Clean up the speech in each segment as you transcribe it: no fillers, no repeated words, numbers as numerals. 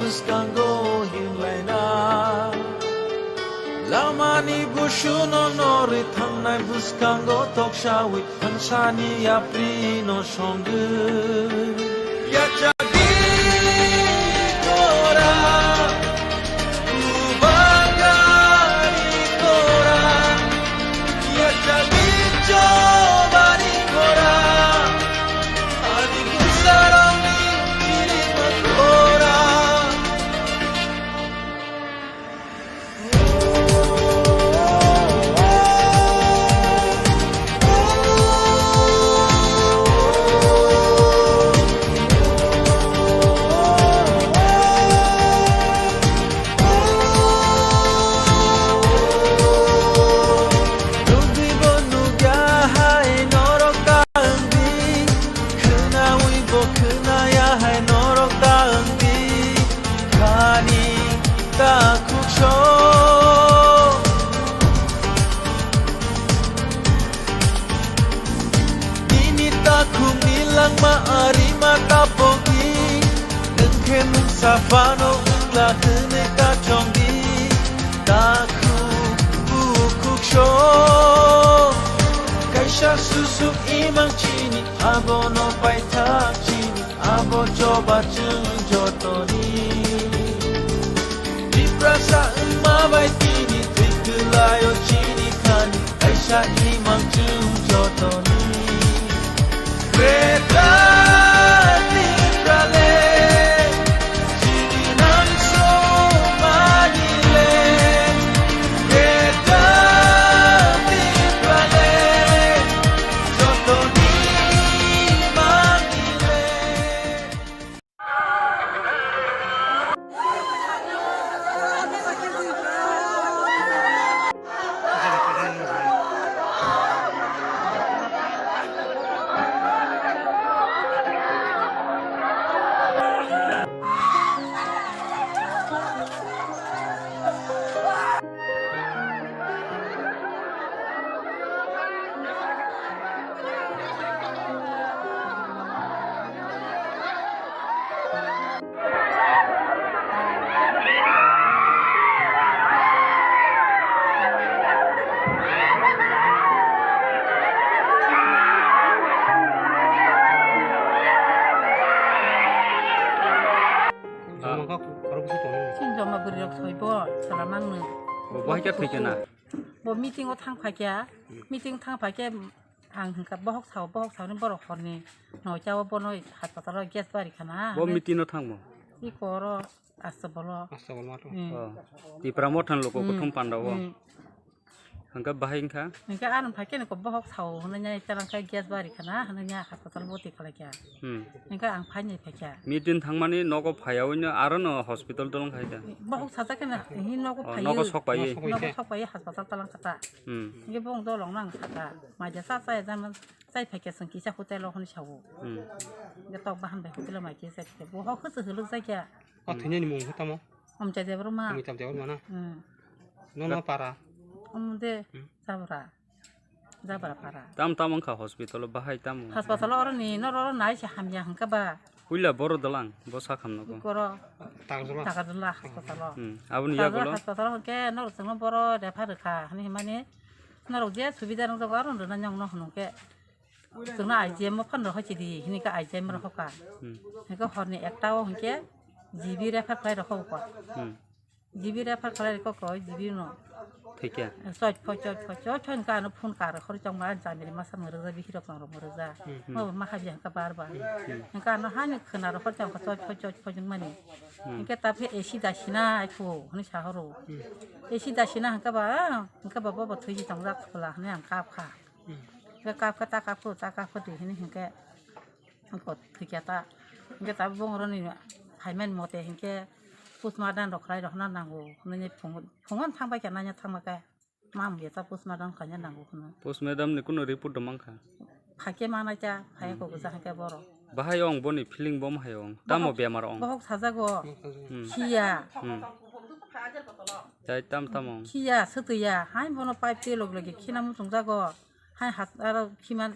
buskango himlaina lamani bushuno nori thangnai buskango tokshawi thangsani yapri no songu yachagi kora ubangari kora yachagi jobari kora ani kusarami kirima kora Safano la hene ka chongi taku bukuk sho kaisha susu imang chini abo no pai tha chini abo choba chung jotoni diprasa ma bai tini tikulayo chini khani kaisha imang chung jotoni Greta diprale Bố chất thì nào? Bố meeting có thang phải kia, meeting thang phải kia hàngกับบ่ฮอกเสานี่บ่รอคนนี่หน่อยเจ้าบ่น้อยหัดปะตะรอเกสบาริคณะ Bố meeting nó thang mo? นี่ก็รออัสบลอ Di promotan lo ko thum pandaw. Hangga bahin ka? นี่ก็อ่านไผเกนก็บ่ฮอกเสานั่นใหญ่ตะลังไคเกสบาริคณะนั่นใหญ่หัดปะตะรอบ่ติกะละแกนี่ก็อ่างไผใหญ่ไผแก Meeting thang mani no ko phayau ni aro no hospital dolong khaida. บ่ฮอกเสาจักกันนี่นอกก็ไผ No ko sok pai. นอกก็ไปหัดปะตะตะลังกะตะนี่บ่งโตลองนั่งกะตะมาจะซาใส่จังมันใส่ไผแกสังกีชะโฮเทลคนชาวจะตอกบ้านไปโฮเทลมาเกสแต่บ่ฮอกคือสิลึกใส่แก Artinya ni mung utama. Om jadi rumah. Kami jam jauh mana? Nona para. Om de zabra para. Tam angka hospital bahai tam. Hospital orang ni, orang naik sih hamnya hangka ba. Puila boro dalang, bosa kham nako. Koro. Takkan Takkan hospital. Abun ya golo. Hospital ke, nor semua boro dapat rekah. Ni mana? Nor dia sudah nor orang orang yang noh ke. Tengah aja mau kan roh jadi, ini ke aja mau roh kan. Ini ke horni ektaw hangke. GB refer कर रखो को GB refer कर को GB no ठीक है सोच छन का न फोन कर खर जंग मा जा मेरे मासा मरजा बिखि रख न मरजा म मा खाबि का बार का न हानि खना रखो जंग को सोच जंग माने इनके ताफे एसी दासिना आइखो हनि साहरो एसी दासिना हंका बाबा थुई जंग रा खला हनि आं काप खा के काप का ता काप दे हनि हंके हंको थुइया इनके ता बंगरो नि हायमन मते हिंके पुसमादान रखलाय रखना नांगौ ननि फुंगन थांबाय के नाया थांबाय माम बेता पुसमादान खाया नांगौ खनो पुस मैडम नि कुनो रिपोर्ट दमंखा फाके मानायजा फायको गोजा हांके बर बाहाय अंग बनि फिलिंग बम हायं तामो बेमार अंग बहक साजागो खिया जाय ताम खिया सतैया हाय बनो पाइप ते लग लगे खिना मुसुं जागो hai hat ara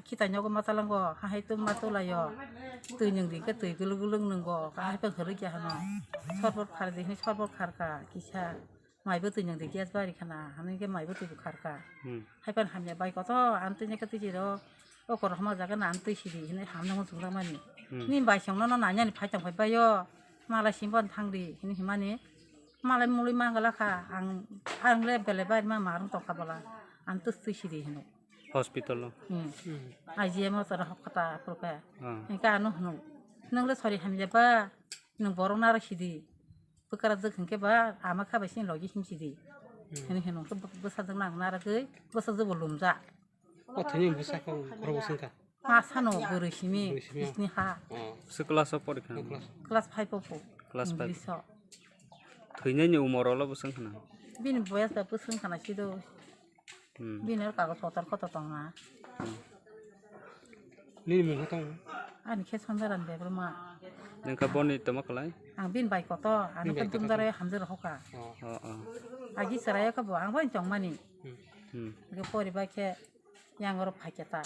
kita nyogo matalango hai tu matulayo tu nyung di ke tu gulung nunggo hai pe khari kya hano sorpor khar de ni sorpor khar ka kisa mai bu tu nyung di gas bari khana hanin ke mai bu tu khar ka hai pan hamya bai ko to antu nya ke tu ji ro o ko rahma jaga na antu siri ni hamna mo sungda mani ni bai song na nya ni phai chang phai bayo mala simbon thangri ni himani mala muli mangala kha ang le bele bai ma marung to khabala antu tu siri hino hospital IGM tar hakata prope ka no no nang le sori hamya ba nang borong na rashidi bekara jek ke ba ama kha ba sin logi sim sidi ni heno to basa jang nang na ra gei basa je bolum ja 어떻게 무슨 거 물어보신가? ma sano guru simi isni ha sekelas apa dikhan class 5 popo Class 5. so thainya ni umorolo busang khana bin boyas ba pusung kana sido bin er ka ko totar ko tong na 네 몸 같은 ani khe sandaran be brama nengka boni tamaklai ang bin bai ko to anu kan tum dare hamzer hoka agi saraya ka bo ang ban chong mani ge pori ba ke yang oro phaketa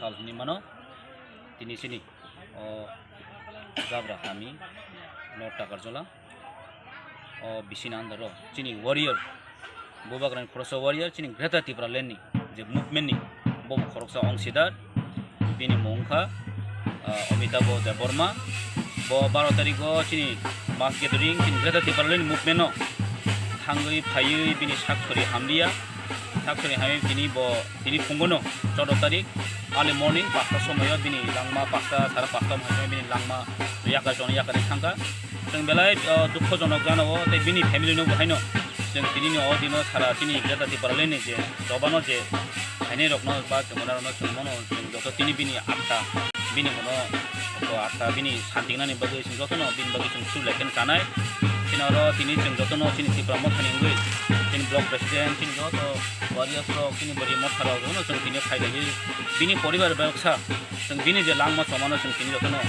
salni mano tini sini gabra kami nota karjola bisina andaro chini warrior bobagran cross warrior chini greta tipra lenni je movement ni bom khoroksa ongsidar bini mongkha omitabo de borma bo 12 tarikh chini mass gathering chini greta tipra lenni movement no thangoi phayui bini sakthori hamlia sakthori hami bini bo bini phungono 14 tarikh early morning 5টা সময় বিনি লাংমা 5টা সারা 5টা সময় বিনি লাংমা ইয়াকা জন ইয়াকা থাঙ্কা जों बेलाय दुखजनक जानांगौ ते बिनि फेमिलिनो बहायनो जों बिनि अदिनो सारा तिनि ग्रेटा दिपारलेनि जे जबानो जे हायने रखनो बा जमनारनो जोंमनो जों जत तिनि बिनि आठटा बिनि मनो तो आठटा बिनि सान्तिनानि बगै जों जतनो बिनि बगै जों सुलेकेन जानाय तिनारो तिनि जों जतनो तिनि तिप्रा मथानिंगै तिनि ब्लक प्रेसिडेन्ट तिनि जत वारियास रो तिनि बरि मथाराव जों तिनि फाइलायै बिनि परिबार बेक्सा जों बिनि जे लांमा समानो जों तिनि जतनो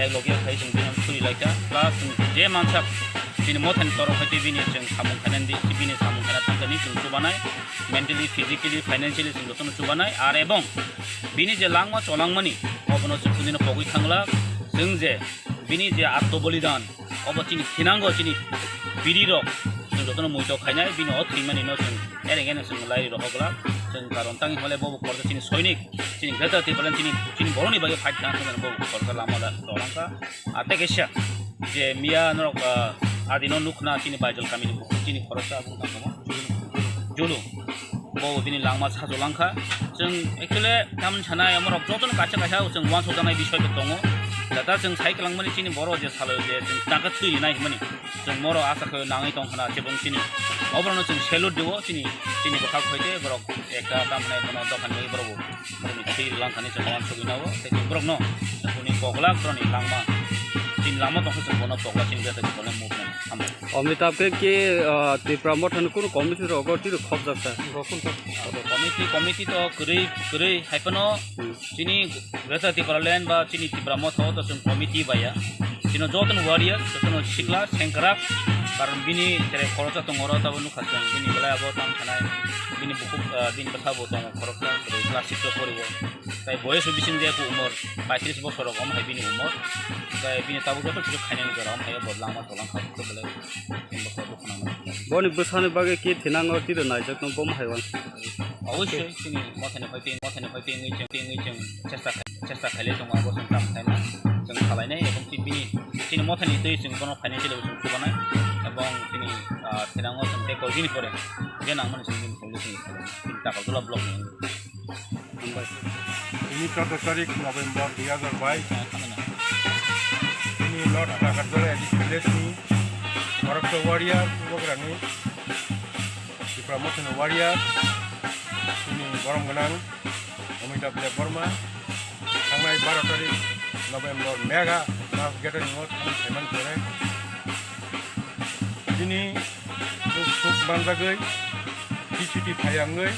एक लगे फाइ जों बिनि सुरि लायका प्लास जे मानसा बिनि मथानि तरफ फाइते बिनि जों सामुं खानान्दि बिनि सामुं खाना थांखानि जों सुबानाय मेन्टेलि फिजिकेलि फाइनान्शियलि जों जतनो सुबानाय आरो एबं बिनि जे लांमा चलांमानि अबनो जों बिदिनो पगै थांला जों जे बिनि जे आत्मबलिदान अब तिनि थिनांगौ तिनि बिरि रक जों जतनो मुइतो खायनाय बिनि अथैमानि न जों एरेंगेन जों लाइ रखगला जों कारन तांनि हले बबो खरजा तिनि सैनिक तिनि ग्रेटा तिपारलेन तिनि बरनि बागे फाइट खालामनानै बबो खरजा लामादा दलांका आते गेसा जे मिया नरक आदिनो नुखना तिनि बाइजल कामिनि तिनि खरजा बुंखांगौ जुलु बबो बिनि लांमा साजलांखा जों एक्चुअली गामोन सानाय अमरक जतनो काचा काचा जों वान सजानाय बिषयबो दङ दा जों साइकेलांमानि तिनि बर जे सालो जे जों ताका थुइ नाय मानि जों मरो आसाखौ नाङै दंखना जेबं तिनि अब्रानो जों सेलुट देवो तिनि बखा फैते बरक एकटा तामने बनो दखाननि बरबो बरनि थै लांखानि जों वान सगिनावो ते बरक न जोंनि बगला प्रनि लांमा तिनि लांमा दंखौ जों बनो बगला तिनि जाते बनो मुभमेन्ट खालामो अमिताभ के त्रिपुरा मथन कुन कमिटि रगो तिरो खब जाता कमिटि तो गरै हाइपनो तिनि ग्रेटा तिपारलेन बा तिनि त्रिपुरा मथो तो जों कमिटि बाया तिनो जतन वारियर जतन सिक्ला सेंकराक कारण बिनि जेरै खरचा दङरो दाबो नुखासों बिनि बेलायाबो तां थानाय बिनि बुखु बिनि बाथाबो दङ खरचा क्लास 6 परिबो ताइ बयस बिसिन जेको उमर 35 बছर कम हाइ बिनि उमर ताइ बिनि ताबो जत किछु खायनानि जराम हाय बदलामा तलां खाबो बेले जों बखौ दखनांगौ बनि बसाने बागे के थिनांगौ तिरो नायजक न बम हायवान अवश्य तिनि मथानि फाइटिं जों चेष्टा खाले दङ आबो जों ताम थायना जों खालायनाय एबं तिनि मथानि तै जों कोनो फाइनान्शियेल जों खुबानाय এবং তিনি তেনাঙ্গো जों टेक जिनि परे जेना मोन जों सल्युशन खालामो टाकाजला ब्लक नि ini 14 tarik November 2022 ini Lord Takarjala Edit ni Korupsi Warrior Programi di promotion Warrior ini Borong Genang Amitabh Burma tanggal 12 tarik November Mega Maaf Gathering Ngot Heman Sore ini Suk Bandagai CCTV Payangai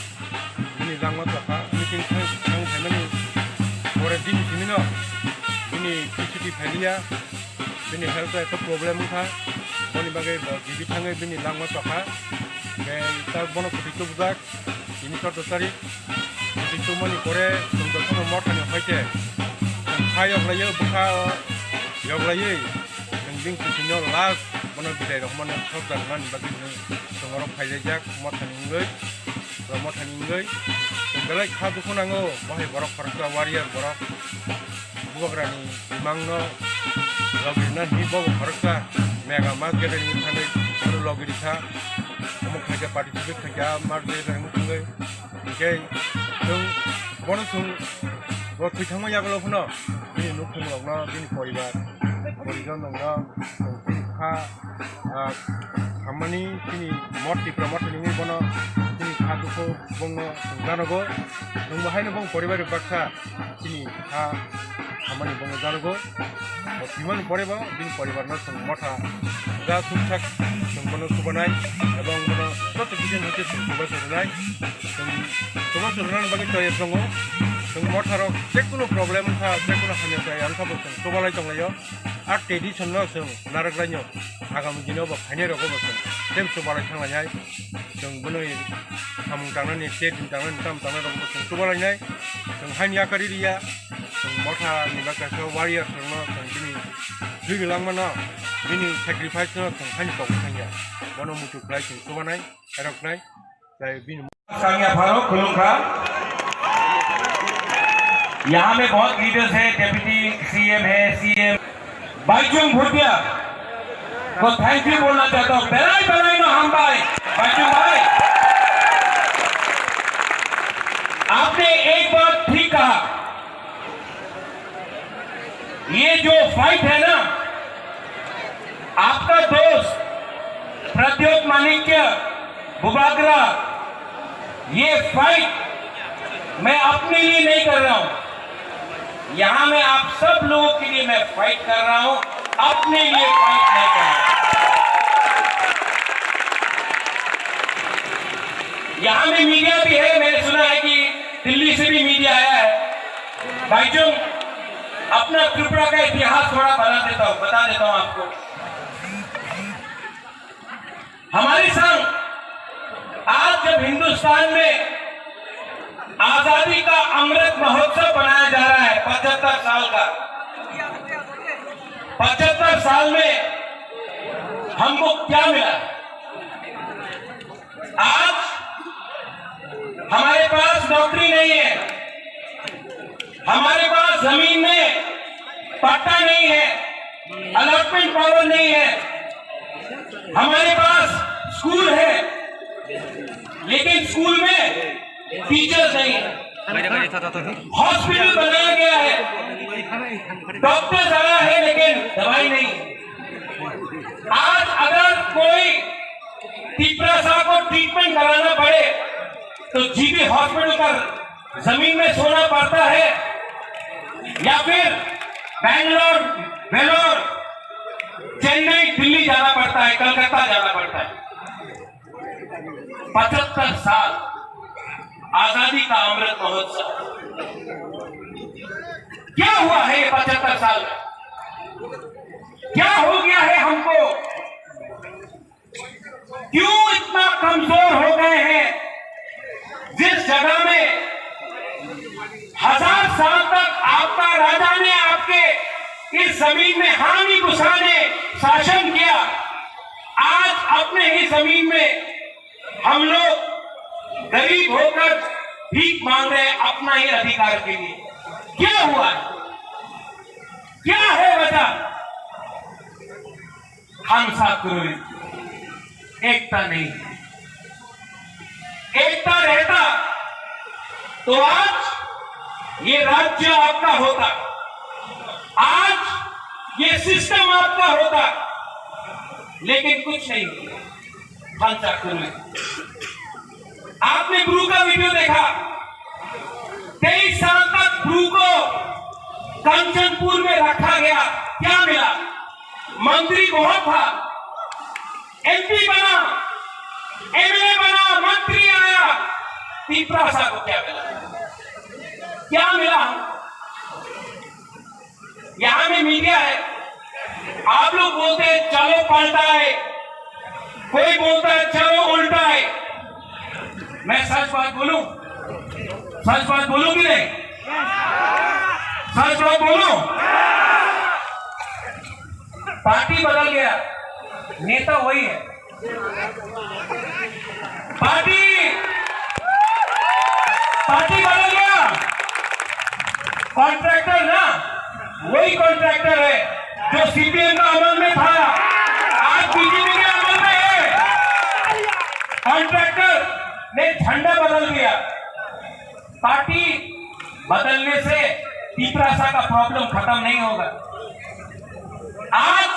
ini Langmat Taka meeting Kang Heman Ore din Simino ini CCTV Palia ini health itu problem tha boni bagai bibi thangai bini Langmat Taka ke tar bono kutu budak ini 14 tarik itu moni kore tunggu kono mothani hoite hayok layo bukha yok layo bing kusinyo las bono bidai rahman sobdan man bagi songorok phaijak mothani ngoi galai khadu khonango bahai borok Korupsi Warrior borok bubagrani imangno loginan hi bogo Korupsi mega mas gathering thanai kono logiri tha amok khaja participate khaja mar de rang ngai ke जों bono sung bo thithangmo yaglo phono bini nukhung logno bini porijon nongno kha खामानि तिनी मर्ति प्रमोटनि बोनो तिनी खादुखौ बंनो जानांगौ जों बाहायनो बं परिबार बाक्सा तिनी खा खामानि बंनो जानांगौ बिमान परिबा बिन परिबारनो जों मथा जा सुखसाक जों बोनो सुबानाय एबं बोनो प्रत्येक दिन होते जों सुबासरनाय जों सुबासरनाय बागै तय दङ जों मथारो जेकुनु प्रब्लेम था जेकुनु हानिफ्राय आंखाबो जों सुबालाय दंलायो आर ट्रेडिशननो जों नारग्लायनो आगामी दिनाव बा फाइनाल रखम जों सेम सुबालाय थांलायनाय जों बोनो सामुं थांनानै से दिन थांनानै थाम थांनानै रखम जों सुबालायनाय जों हानि आकारिरिया जों मथानि बाकासो वारियर जोंनो जों दिनै थैगलांमानो दिनै सेक्रिफाइसनो जों हानि बावखांया बोनो मुथु फ्लाइ जों सुबानाय रखनाय जाय बिनि सांगिया फारो खुलुमखा यहाँ में बहुत लीडर्स है डेप्यूटी सीएम है सीएम बाइचुंग भूटिया को थैंक यू बोलना चाहता हूँ बेलाई नो हम भाई बाइचुंग भाई आपने एक बात ठीक कहा ये जो फाइट है ना आपका दोस्त प्रद्योत माणिक्य बुबागरा ये फाइट मैं अपने लिए नहीं कर रहा हूं यहां मैं आप सब लोगों के लिए मैं फाइट कर रहा हूं अपने लिए फाइट नहीं कर रहा यहां में मीडिया भी है मैंने सुना है कि दिल्ली से भी मीडिया आया है भाईचों अपना त्रिपुरा का इतिहास थोड़ा बता देता हूं आपको हमारे संग आज जब हिंदुस्तान में आजादी का अमृत महोत्सव बनाया जा रहा है 75 साल का 75 साल में हमको क्या मिला आज हमारे पास नौकरी नहीं है हमारे पास जमीन में पट्टा नहीं है अलॉटमेंट पावर नहीं है हमारे पास स्कूल है लेकिन स्कूल में टीचर्स नहीं है हॉस्पिटल बनाया गया है डॉक्टर्स आया है लेकिन दवाई नहीं आज अगर कोई त्रिपुरा साहब को ट्रीटमेंट कराना पड़े तो जीबी हॉस्पिटल का जमीन में सोना पड़ता है या फिर बैंगलोर वेलोर चेन्नई दिल्ली जाना पड़ता है कलकत्ता जाना पड़ता है 75 साल आजादी का अमृत महोत्सव क्या हुआ है 75 साल में क्या हो गया है हमको क्यों इतना कमजोर हो गए हैं जिस जगह में 1000 साल तक आपका राजा ने आपके इस जमीन में हानि घुसाने शासन किया आज अपने ही जमीन में हम लोग गरीब होकर भीख मांग रहे हैं अपना ही अधिकार के लिए क्या हुआ क्या है वजह हांसा करो, एकता नहीं। एकता रहता तो आज ये राज्य आपका होता, आज ये सिस्टम आपका होता, लेकिन कुछ नहीं। हांसा करो। आपने ब्रू का वीडियो देखा, 23 साल तक ब्रू को कंचनपुर में रखा गया, क्या मिला? मंत्री बहुत था, एमपी बना, एमएलए बना, मंत्री आया, तिपरासा को क्या मिला? क्या मिला? यहां में मीडिया है, आप लोग बोलते हैं चलो पलटा है, कोई बोलता है चलो उल्टा है। मैं सच बात बोलूं कि नहीं? सच बात बोलूं? पार्टी बदल गया, नेता वही है। पार्टी बदल गया, कॉन्ट्रैक्टर ना वही कॉन्ट्रैक्टर है जो सीपीएम का अमल में था, आज बीजेपी के अमल में है। कॉन्ट्रैक्टर ने झंडा बदल दिया। पार्टी बदलने से तिपरासा का प्रॉब्लम खत्म नहीं होगा। आज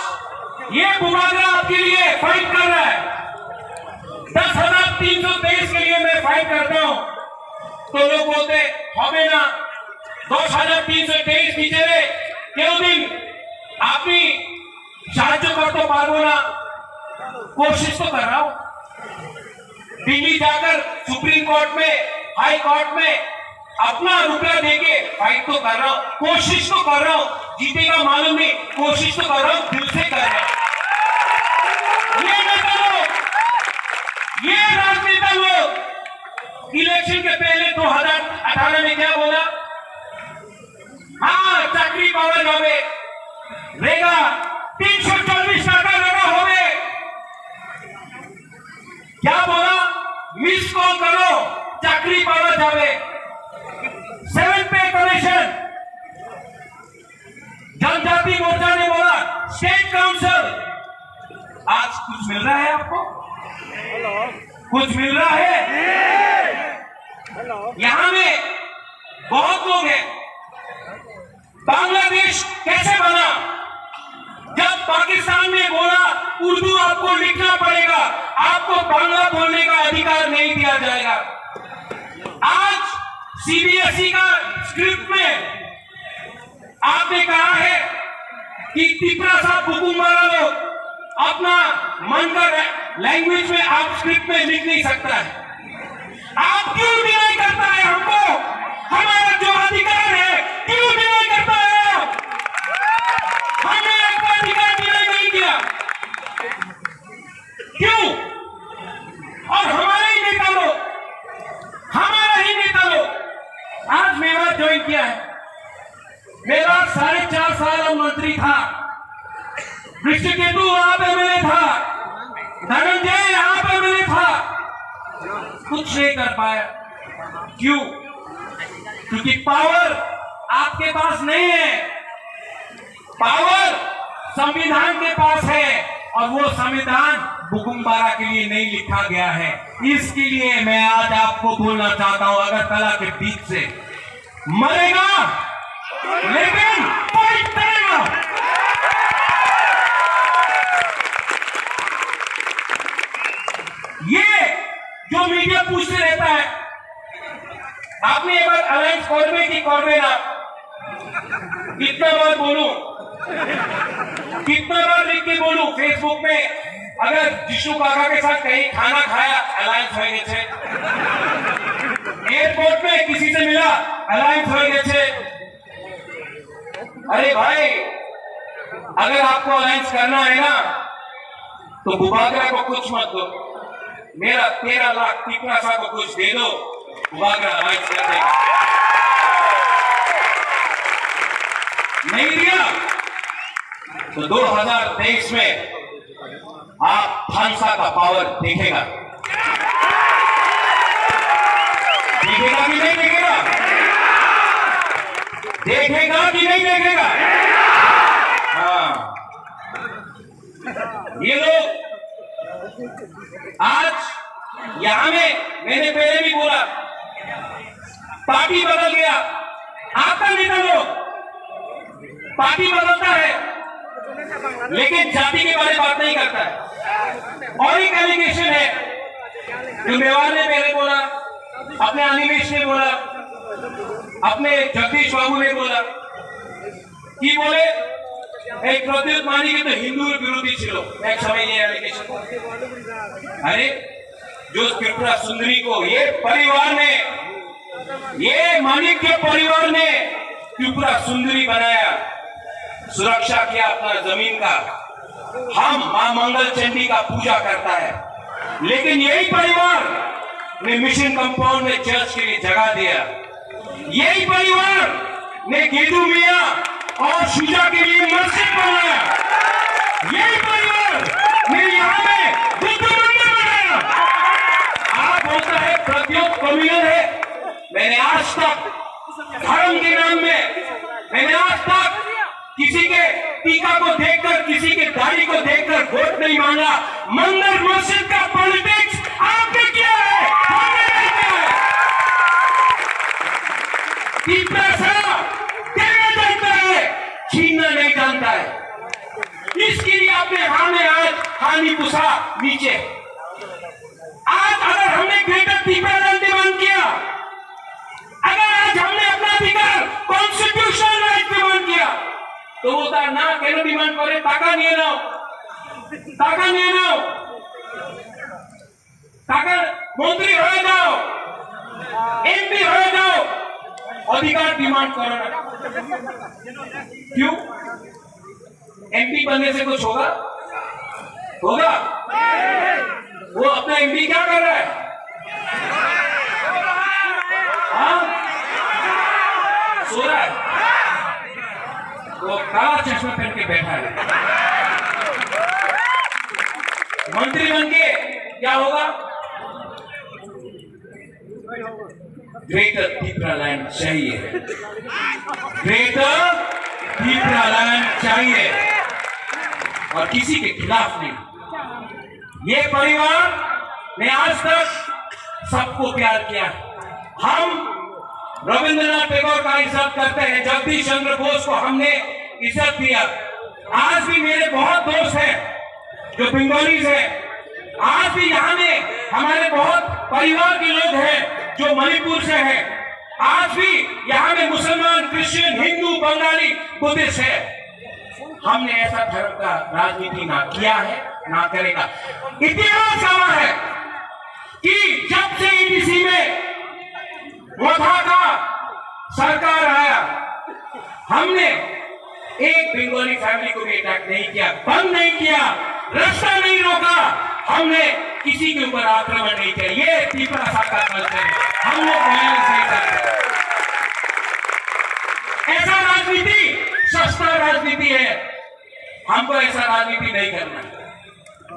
ये बुमागरा आपके लिए फाइट कर रहा है, 10,323 के लिए मैं फाइट करता हूं, तो लोग बोलते হবে না 10,323 বিচারে কেউদিন আপনি সাহায্য করতে পারবো না, कोशिश तो कर रहा हूं। दिल्ली जाकर सुप्रीम कोर्ट में, हाई कोर्ट में अपना रुपया देके फाइट तो कर रहा हूं, कोशिश तो कर रहा हूं। जीतेगा मालूम नहीं, कोशिश तो कर रहा हूं, दिल से कर रहा हूं। ये नेता लोग, ये राजनेता लोग इलेक्शन के पहले 2018 में क्या बोला? हाँ, चाकरी पावा जावे, रेगा 324 टाका रेगा होवे। क्या बोला? मिस कॉल करो, चाकरी पावा जावे। 7 पे कमीशन। जनजाति मोर्चा ने बोला स्टेट काउंसिल। आज कुछ मिल रहा है आपको? कुछ मिल रहा है? यहां में बहुत लोग हैं। बांग्लादेश कैसे बना? जब पाकिस्तान ने बोला उर्दू आपको लिखना पड़ेगा, आपको बांग्ला बोलने का अधिकार नहीं दिया जाएगा। आज सीबीएसई का स्क्रिप्ट में आपने कहा है कि तिपरासा बुकुम्बारा लोग अपना मन का लैंग्वेज में आप स्क्रिप्ट में लिख नहीं सकता है। आप क्यों डिनाई करता है हमको? हमारा जो अधिकार है क्यों डिनाई करता है आप? हमने आपका अधिकार डिनाई नहीं किया, क्यों? और हमारे ही नेता लोग, आज मेरा ज्वाइन किया है। मेरा 4.5 साल मंत्री था, ऋषिकेतु वहां पे मिले था, धनंजय यहाँ पे मिले था, कुछ नहीं कर पाया। क्यों? क्योंकि पावर आपके पास नहीं है, पावर संविधान के पास है, और वो संविधान बुकुम्बारा के लिए नहीं लिखा गया है। इसके लिए मैं आज आपको बोलना चाहता हूं, अगरतला के बीच से मरेगा लेकिन फाइट करेगा। ये जो मीडिया पूछते रहता है, आपने एक बार अलायंस कॉर्बे की कॉर्बे ना, कितना बार बोलूं, कितना बार लिख के बोलूं फेसबुक में? अगर जिशु काका के साथ कहीं खाना खाया, अलायंस हो गए थे। एयरपोर्ट में किसी से मिला, अलायंस हो गए थे। अरे भाई, अगर आपको अलायंस करना है ना, तो बुबागरा को कुछ मत दो, मेरा 13 लाख तिपरासा को कुछ दे दो, बुबागरा अलायंस कर देगा। नहीं दिया तो 2023 में आप हांसा का पावर देखेगा। देखेगा कि नहीं देखेगा? देखेगा कि नहीं देखेगा? हाँ, ये लोग आज यहां में, मैंने पहले भी बोला, पार्टी बदल गया, आपका नेता लोग पार्टी बदलता है लेकिन जाति के बारे में बात नहीं करता है। और एक एलिगेशन है जो मेवाड़ ने पहले बोला, अपने अनिमेश ने बोला, अपने जगदीश बाबू ने बोला कि बोले एक प्रद्युत मानी के तो हिंदू विरोधी छिलो एक समय ये एलिगेशन। अरे जो त्रिपुरा सुंदरी को ये परिवार ने, ये माणिक्य परिवार ने त्रिपुरा सुंदरी बनाया, सुरक्षा किया अपना जमीन का, हम मां मंगल चंडी का पूजा करता है, लेकिन यही परिवार ने मिशन कंपाउंड में चर्च के लिए जगह दिया, यही परिवार ने गेदू मियां और शुजा के लिए मस्जिद बनाया, यही परिवार ने यहाँ में बुद्ध मंदिर बनाया। आप बोलता है प्रद्योत कम्युनल है, मैंने आज तक धर्म के नाम में, मैंने आज तक किसी के टीका को देखकर, किसी के दाढ़ी को देखकर वोट नहीं मांगा। मंदिर मस्जिद का पॉलिटिक्स आपने किया है, हमने नहीं किया है। पैसा देना जानता है, छीनना नहीं जानता है। इसके लिए आपने हमें आज हानि पुसा नीचे। आज अगर हमने ग्रेटर त्रिपुरा डिमांड किया, अगर आज हमने अपना अधिकार कॉन्स्टिट्यूशनल राइट डिमांड किया, तो बोलता ना केन डिमांड करे, टाका निये नाओ, टाका निये नाओ, टाका मंत्री हो जाओ, एमपी हो जाओ, अधिकार डिमांड करो ना। क्यों? एमपी बनने से कुछ होगा? होगा? वो अपना एमपी क्या कर रहा है? हाँ? सो रहा है, वो काला चश्मा पहन के बैठा है। मंत्री बन के क्या होगा? ग्रेटर त्रिपुरा लैंड चाहिए, ग्रेटर त्रिपुरा लैंड चाहिए, और किसी के खिलाफ नहीं। ये परिवार ने आज तक सबको प्यार किया। हम रविंद्रनाथ टैगोर का इज्जत करते हैं, जगदीश चंद्र बोस को हमने इज्जत दिया। आज भी मेरे बहुत दोस्त हैं जो बंगालीज हैं, आज भी यहाँ में हमारे बहुत परिवार के लोग हैं जो मणिपुर से हैं, आज भी यहाँ में मुसलमान, क्रिश्चियन, हिंदू, बंगाली, बुद्धिस्ट है। हमने ऐसा धर्म का राजनीति ना किया है, ना करेगा। इतिहास गवाह है कि जब से ईटीसी में वहाँ का सरकार आया, हमने एक बंगाली फैमिली को भी अटैक नहीं किया, बंद नहीं किया, रास्ता नहीं रोका, हमने किसी के ऊपर आक्रमण नहीं किया। ये त्रिपुरा सरकार कल्चर है, हम लोग वायलेंस नहीं करते। ऐसा राजनीति सस्ता राजनीति है, हमको ऐसा राजनीति नहीं करना है।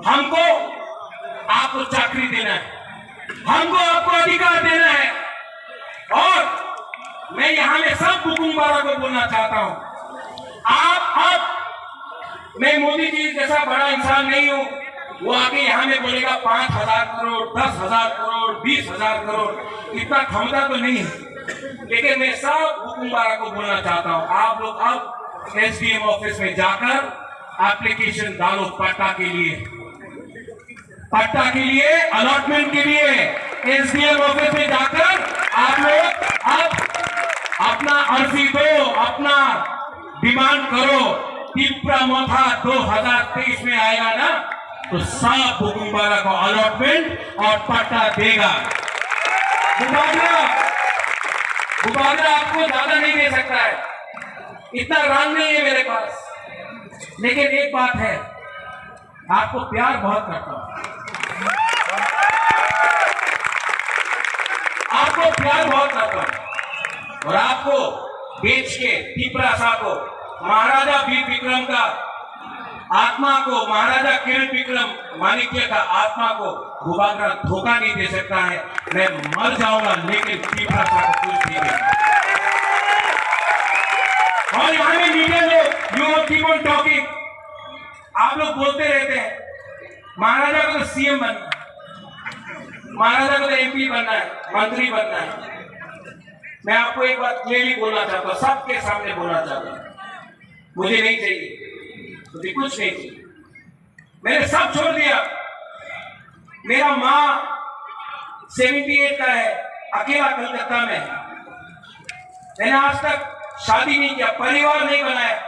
हमको आपको चाकरी देना है, हमको आपको अधिकार देना है। और मैं यहां में सब हुकुमबारा को बोलना चाहता हूं, आप मैं मोदी जी जैसा बड़ा इंसान नहीं हूं, वो आके यहाँ में बोलेगा 5,000 करोड़, 10,000 करोड़, 20,000 करोड़, इतना क्षमता तो नहीं है। लेकिन मैं सब हुकुमबारा को बोलना चाहता हूँ, आप लोग अब एसडीएम ऑफिस में जाकर एप्लीकेशन डालो पट्टा के लिए, पट्टा के लिए, अलॉटमेंट के लिए। एसडीएम ऑफिस में जाकर आप लोग अब अपना अर्जी दो, अपना डिमांड करो। त्रिपुरा मोथा 2023 में आएगा ना, तो सब हुकुमबारा को अलॉटमेंट और पट्टा देगा। गुबागरा आपको ज्यादा नहीं दे सकता है, इतना रान नहीं है मेरे पास, लेकिन एक बात है, आपको प्यार बहुत करता हूं, आपको प्यार बहुत करता हूं, और आपको बेच के त्रिपुरा सा को, महाराजा वीर विक्रम का आत्मा को, महाराजा किरण विक्रम माणिक्य का आत्मा को गुबागरा धोखा नहीं दे सकता है। मैं मर जाऊंगा लेकिन त्रिपुरा सा को कुछ नहीं देगा। और यहाँ में मीडिया लोग, यू कीप ऑन टॉकिंग, आप लोग बोलते रहते हैं, महाराजा को तो सीएम बनना है, महाराजा को तो एमपी बनना है, मंत्री बनना है। मैं आपको एक बात क्लियरली बोलना चाहता हूँ, सबके सामने बोलना चाहता हूँ, मुझे नहीं चाहिए, मुझे कुछ नहीं चाहिए। मैंने सब छोड़ दिया। मेरा माँ 78 का है, अकेला कलकत्ता में है। मैंने आज तक शादी नहीं किया, परिवार नहीं बनाया।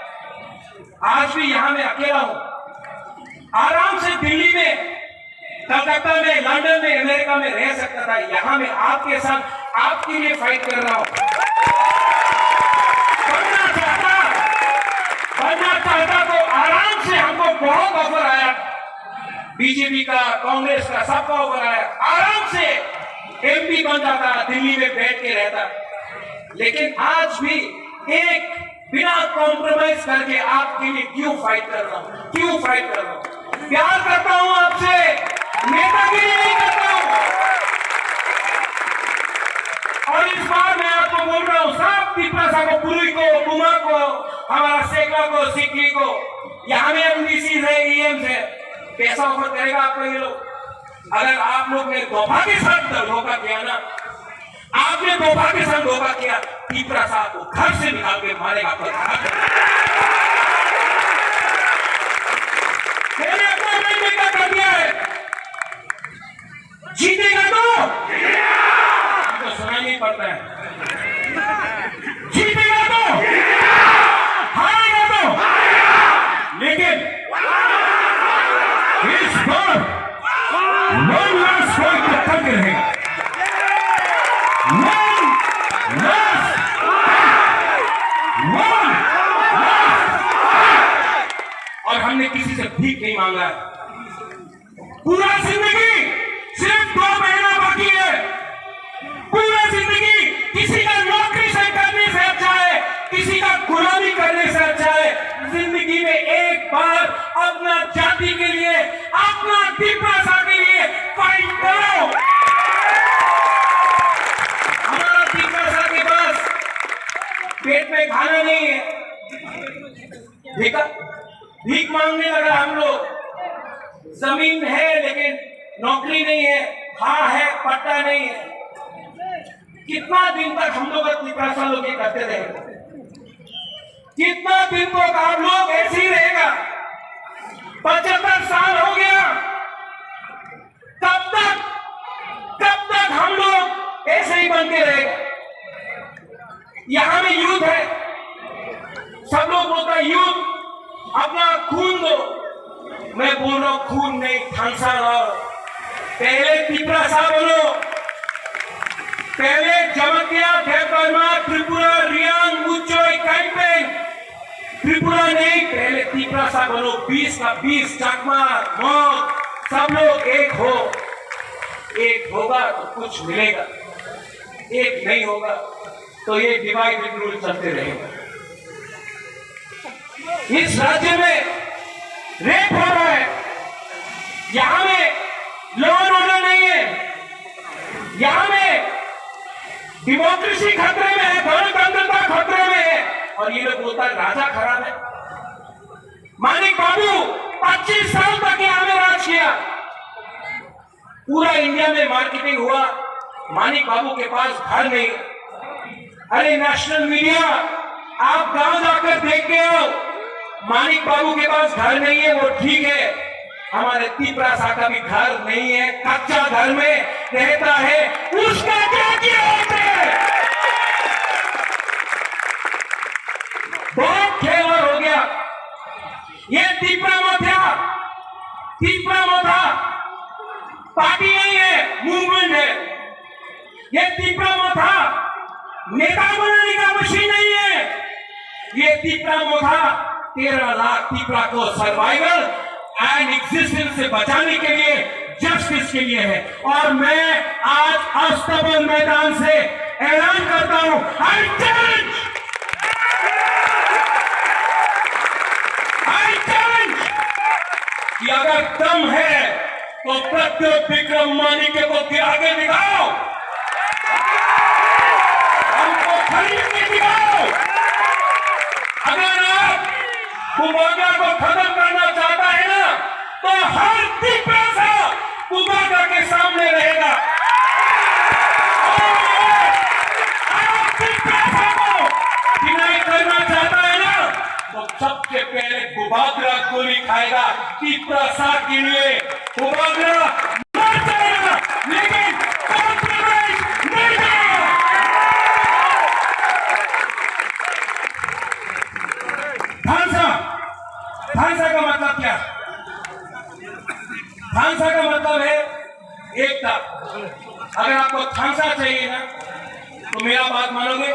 आज भी यहां मैं अकेला हूं। आराम से दिल्ली में, कलकत्ता में, लंदन में, अमेरिका में रह सकता था। यहां मैं आपके साथ आपके लिए फाइट कर रहा हूं। बनना चाहता तो आराम से, हमको बहुत ऑफर आया, बीजेपी का, कांग्रेस का, सबका ऑफर आया। आराम से एमपी बन जाता, दिल्ली में बैठ के रहता। लेकिन आज भी एक बिना कॉम्प्रोमाइज करके आपके लिए क्यों फाइट कर रहा हूं, क्यों फाइट कर रहा हूं? प्यार करता हूं आपसे, नेतागिरी नहीं करता हूं। और इस बार मैं आपको बोल रहा हूं, सब तिपरासा को, पुरी को, बुमा को, हमारा सेकला को, सिकली को, यहां में एमडीसी है, ईएम है, पैसा ऑफर करेगा आपको ये लोग। अगर आप लोग ने धोखा के साथ धोखा किया ना, आपने धोखा के साथ धोखा किया, तिपरासा को घर से निकाल के मारेगा। मैंने अपना निर्णय कर दिया है, जीतेगा तो सुनाई नहीं पड़ता है, जीतेगा तो, हारेगा तो, लेकिन इस बार वन लास्ट फाइट तक करके रहेगा। और हमने किसी से भीख नहीं मांगा। पूरा जिंदगी सिर्फ 2 महीना बाकी है। पूरा जिंदगी किसी का नौकरी से करने से अच्छा है, किसी का गुलामी करने से अच्छा है। जिंदगी में एक बार अपना जाति के लिए, अपना तिपरासा के लिए फाइट करो। हमारा तिपरासा के पास पेट में खाना नहीं है, भीख मांगने लगा हम लोग। जमीन है लेकिन नौकरी नहीं है, हाँ है, पट्टा नहीं है। कितना दिन तक हम लोग तिपरासा लोग ये करते रहेंगे? कितना दिन तक आप लोग ऐसे ही रहेगा? 75 साल हो गया। कब तक हम लोग ऐसे ही बनते रहेगा? यहां में यूथ है, सब लोग बोलता है यूथ अपना खून दो। मैं बोल रहा हूं खून नहीं, थानसा लाओ। पहले तिपरासा बोलो, पहले जमतिया, देवबर्मा, त्रिपुरा, रियांग, उच्चोई, कैंपेन, त्रिपुरा नहीं, पहले तिपरासा बोलो। 20 का 20, चकमा, मौत, सब लोग एक हो। एक होगा तो कुछ मिलेगा, एक नहीं होगा तो ये डिवाइड एंड रूल चलते रहेगा। इस राज्य में रेप हो रहा है, यहां में लॉ एंड ऑर्डर नहीं है, यहां में डेमोक्रेसी खतरे में है, गणतंत्रता खतरे में है, और ये लोग बोलता है राजा खराब है। मानिक बाबू 25 साल तक यहां में राज किया, पूरा इंडिया में मार्केटिंग हुआ। मानिक बाबू के पास घर नहीं। अरे नेशनल मीडिया, आप गांव जाकर देख के आओ, मानिक बाबू के पास घर नहीं है, वो ठीक है। हमारे तिपरासा का भी घर नहीं है, कच्चा घर में रहता है, उसका क्या किया आपने? बहुत खेलवाड़ हो गया। ये तिपरामोथा पार्टी नहीं है, मूवमेंट है। ये तिपरामोथा नेता बनाने का मशीन नहीं है। ये तिपरामोथा 13 लाख तिपरा को सर्वाइवल एंड एग्जिस्टेंस से बचाने के लिए, जस्टिस के लिए है। और मैं आज अस्तबल मैदान से ऐलान करता हूं, आई चैलेंज कि अगर दम है तो प्रत्युत विक्रम मानिके को आगे दिखाओ, हमको खरीद के दिखाओ। अगर आप कुमांगा को खत्म करना चाहता है ना, तो हर तिपरा जनता के सामने रहेगा। और आप पैसा को डिनाई करना चाहता है ना, तो सबसे पहले गुबागरा गोली खाएगा कि प्रसाद के लिए गुबागरा मर जाएगा, लेकिन कॉम्प्रोमाइज नहीं करेगा। थानसा का मतलब क्या? थानसा का मतलब है एकता। अगर आपको थानसा चाहिए ना, तो मेरा बात मानोगे?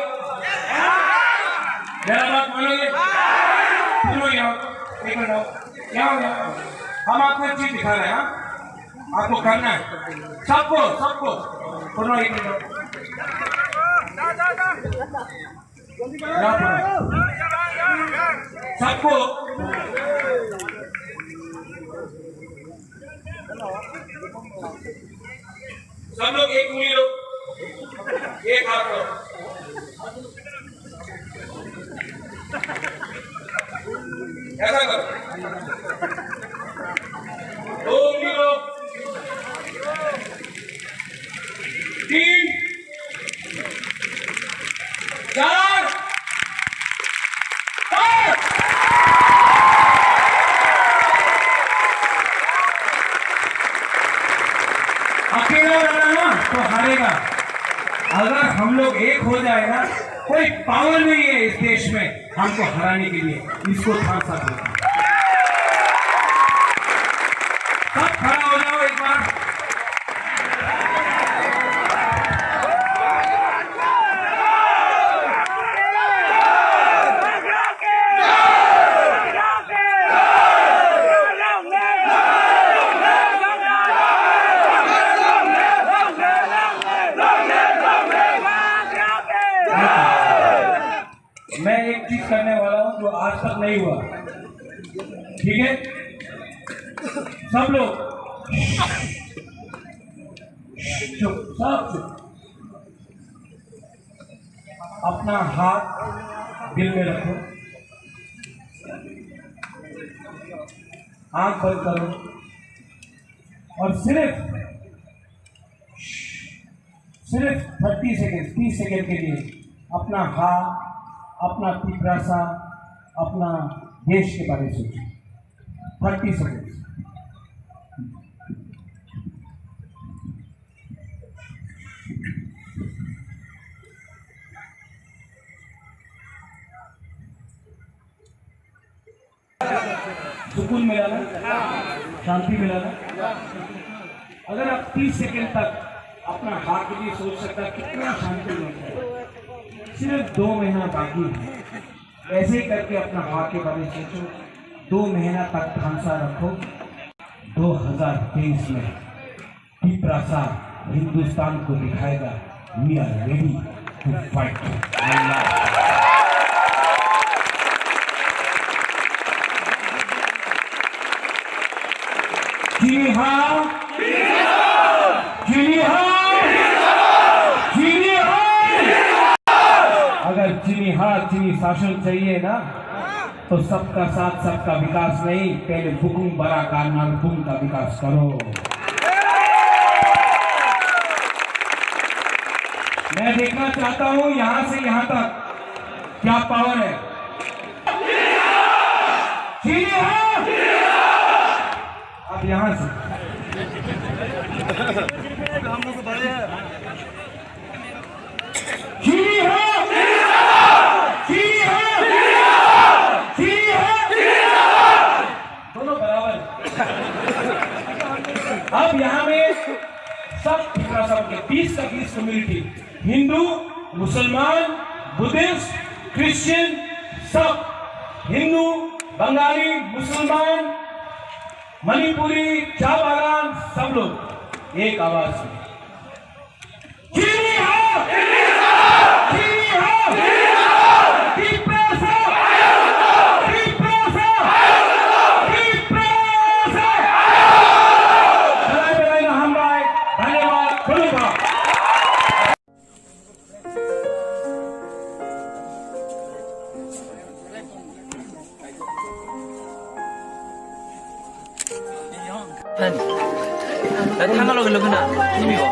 मेरा बात मानोगे? सुनो यहाँ, एक मिनट आओ, यहाँ हम आपको चीज दिखा रहे हैं। हाँ, आपको करना है सबको सुनो, एक मिनट सबको सब लोग एक उंगली लो, एक हाथ लो, ऐसा करो, दो उंगली लो, 3 4 5। अकेला लड़ा ना तो हारेगा। अगर हम लोग एक हो जाए ना, कोई पावर नहीं है इस देश में हमको हराने के लिए। इसको थानसा बोलते हैं। सब खड़ा हो जाओ एक बार। मैं एक चीज करने वाला हूं जो आज तक नहीं हुआ, ठीक है? सब लोग चुप, सब चुप। अपना हाथ दिल में रखो, आंख बंद करो और सिर्फ 30 सेकेंड 30 सेकेंड के लिए अपना हाथ, अपना पिपरासा, अपना देश के बारे में सोचो। 30 सेकेंड। सुकून मिला ना, शांति मिला ना। अगर आप 30 सेकेंड तक अपना हाथ के लिए सोच सकता है, कितना शांति मिलता है। सिर्फ 2 महीना बाकी है। ऐसे ही करके अपना हाथ के बारे में सोचो। 2 महीना तक थानसा रखो। 2023 में पिपरासा हिंदुस्तान को दिखाएगा, we are ready to fight. जी हाँ, जी हाँ, जी हाँ। अगर चीनी हाथ चीनी शासन चाहिए ना, तो सबका साथ सबका विकास नहीं, पहले बुकुम बड़ा कारनाम का विकास करो। मैं देखना चाहता हूं यहां से यहां तक क्या पावर है। चीनी हाथ, अब यहां से चीनी हाथ, चीनी हाथ, चीनी हाथ, दोनों बराबर। अब यहाँ में सब 20 का 20 कम्युनिटी, हिंदू, मुसलमान, बुद्धिस्ट, क्रिश्चियन, सब हिंदू, बंगाली, मुसलमान, मणिपुरी, चाय बागान, सब लोग एक आवाज में Pen. थांगा लगे लोगो ना बियो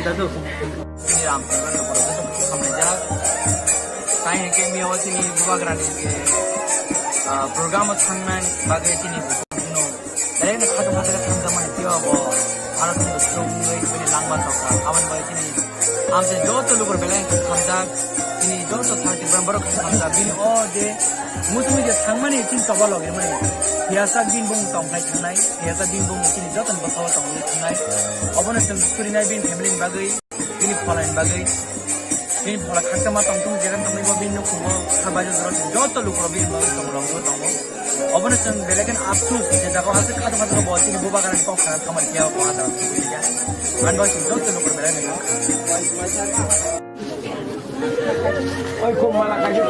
Dato ini ram kan lo poro to samne ja kai ke mi awati ni buba grani ke program thangman bagai tini no dai na khatu khatu thang zaman ti abo ara tu strong ngai bini langba to ka awan bai tini am se jo to lugur belang khamda tini jo to thati brambar khamda bini o de musumi je thangmani tin to balo ge mani biasa bin bung tong khai thangnai biasa bin bung tini jotan basawa tong thangnai obona tum kurinai bin family bagai ini polain bagai ini pola khakama tong tung jegan tong ibo bin no khubo khabajo zoro joto lugur bin bagai tong long tong obona tum belaken afsus je jago hase khadu khadu bo tini buba garan ko khana kamar kiya ko ada ya man ba joto lugur belaken oi ko mala kaje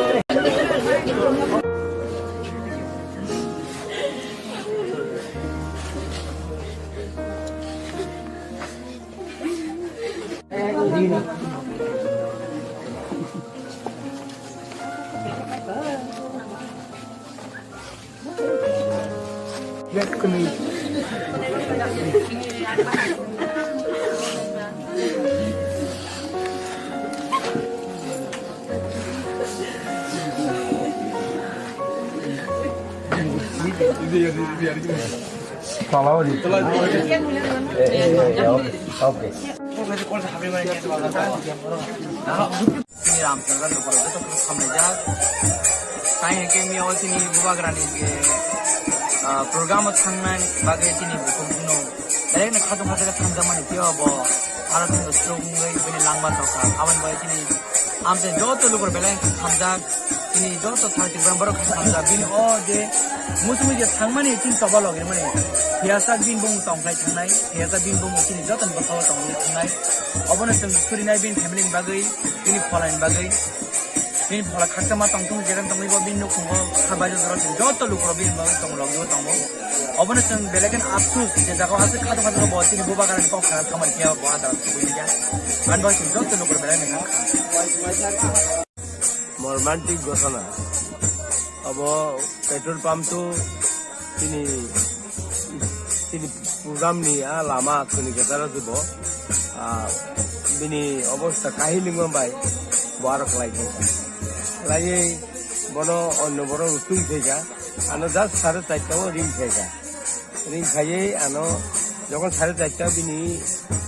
ini ram kan lo poro to samne ja kai ke mi awati ni buba grani ke program thangman bagai tini no dai na khatu khatu thang zaman ti abo ara tu strong ngai bini langba to ka awan bai tini am se jo to lugur belang khamda tini jo to thati brambar khamda bini o de musumi je thangmani tin to balo ge mani biasa bin bung tong khai thangnai biasa bin bung tini jotan basawa tong thangnai obona tum kurinai bin family bagai tini polain bagai ini pola khakama tong tung jegan tong ibo bin no khubo khabajo zoro joto lugur bin bagai tong long tong obona tum belaken afsus je jago hase khadu khadu bo tini buba garan ko khana kamar kiya ko ada ya man ba joto lugur belaken মর্মান্তিক ঘটনা अब petrol pump तो তিনি program ni lama kini ketara jubo bini অবস্থা কাহিলিঙ্গম by বারক লাইছে লাগে বড় অন্য বড় উতুই থেকা আনো জাস্ট 4:30টাও রিং থেকা রিং খাইয়ে আনো যখন 4:30টা বিনি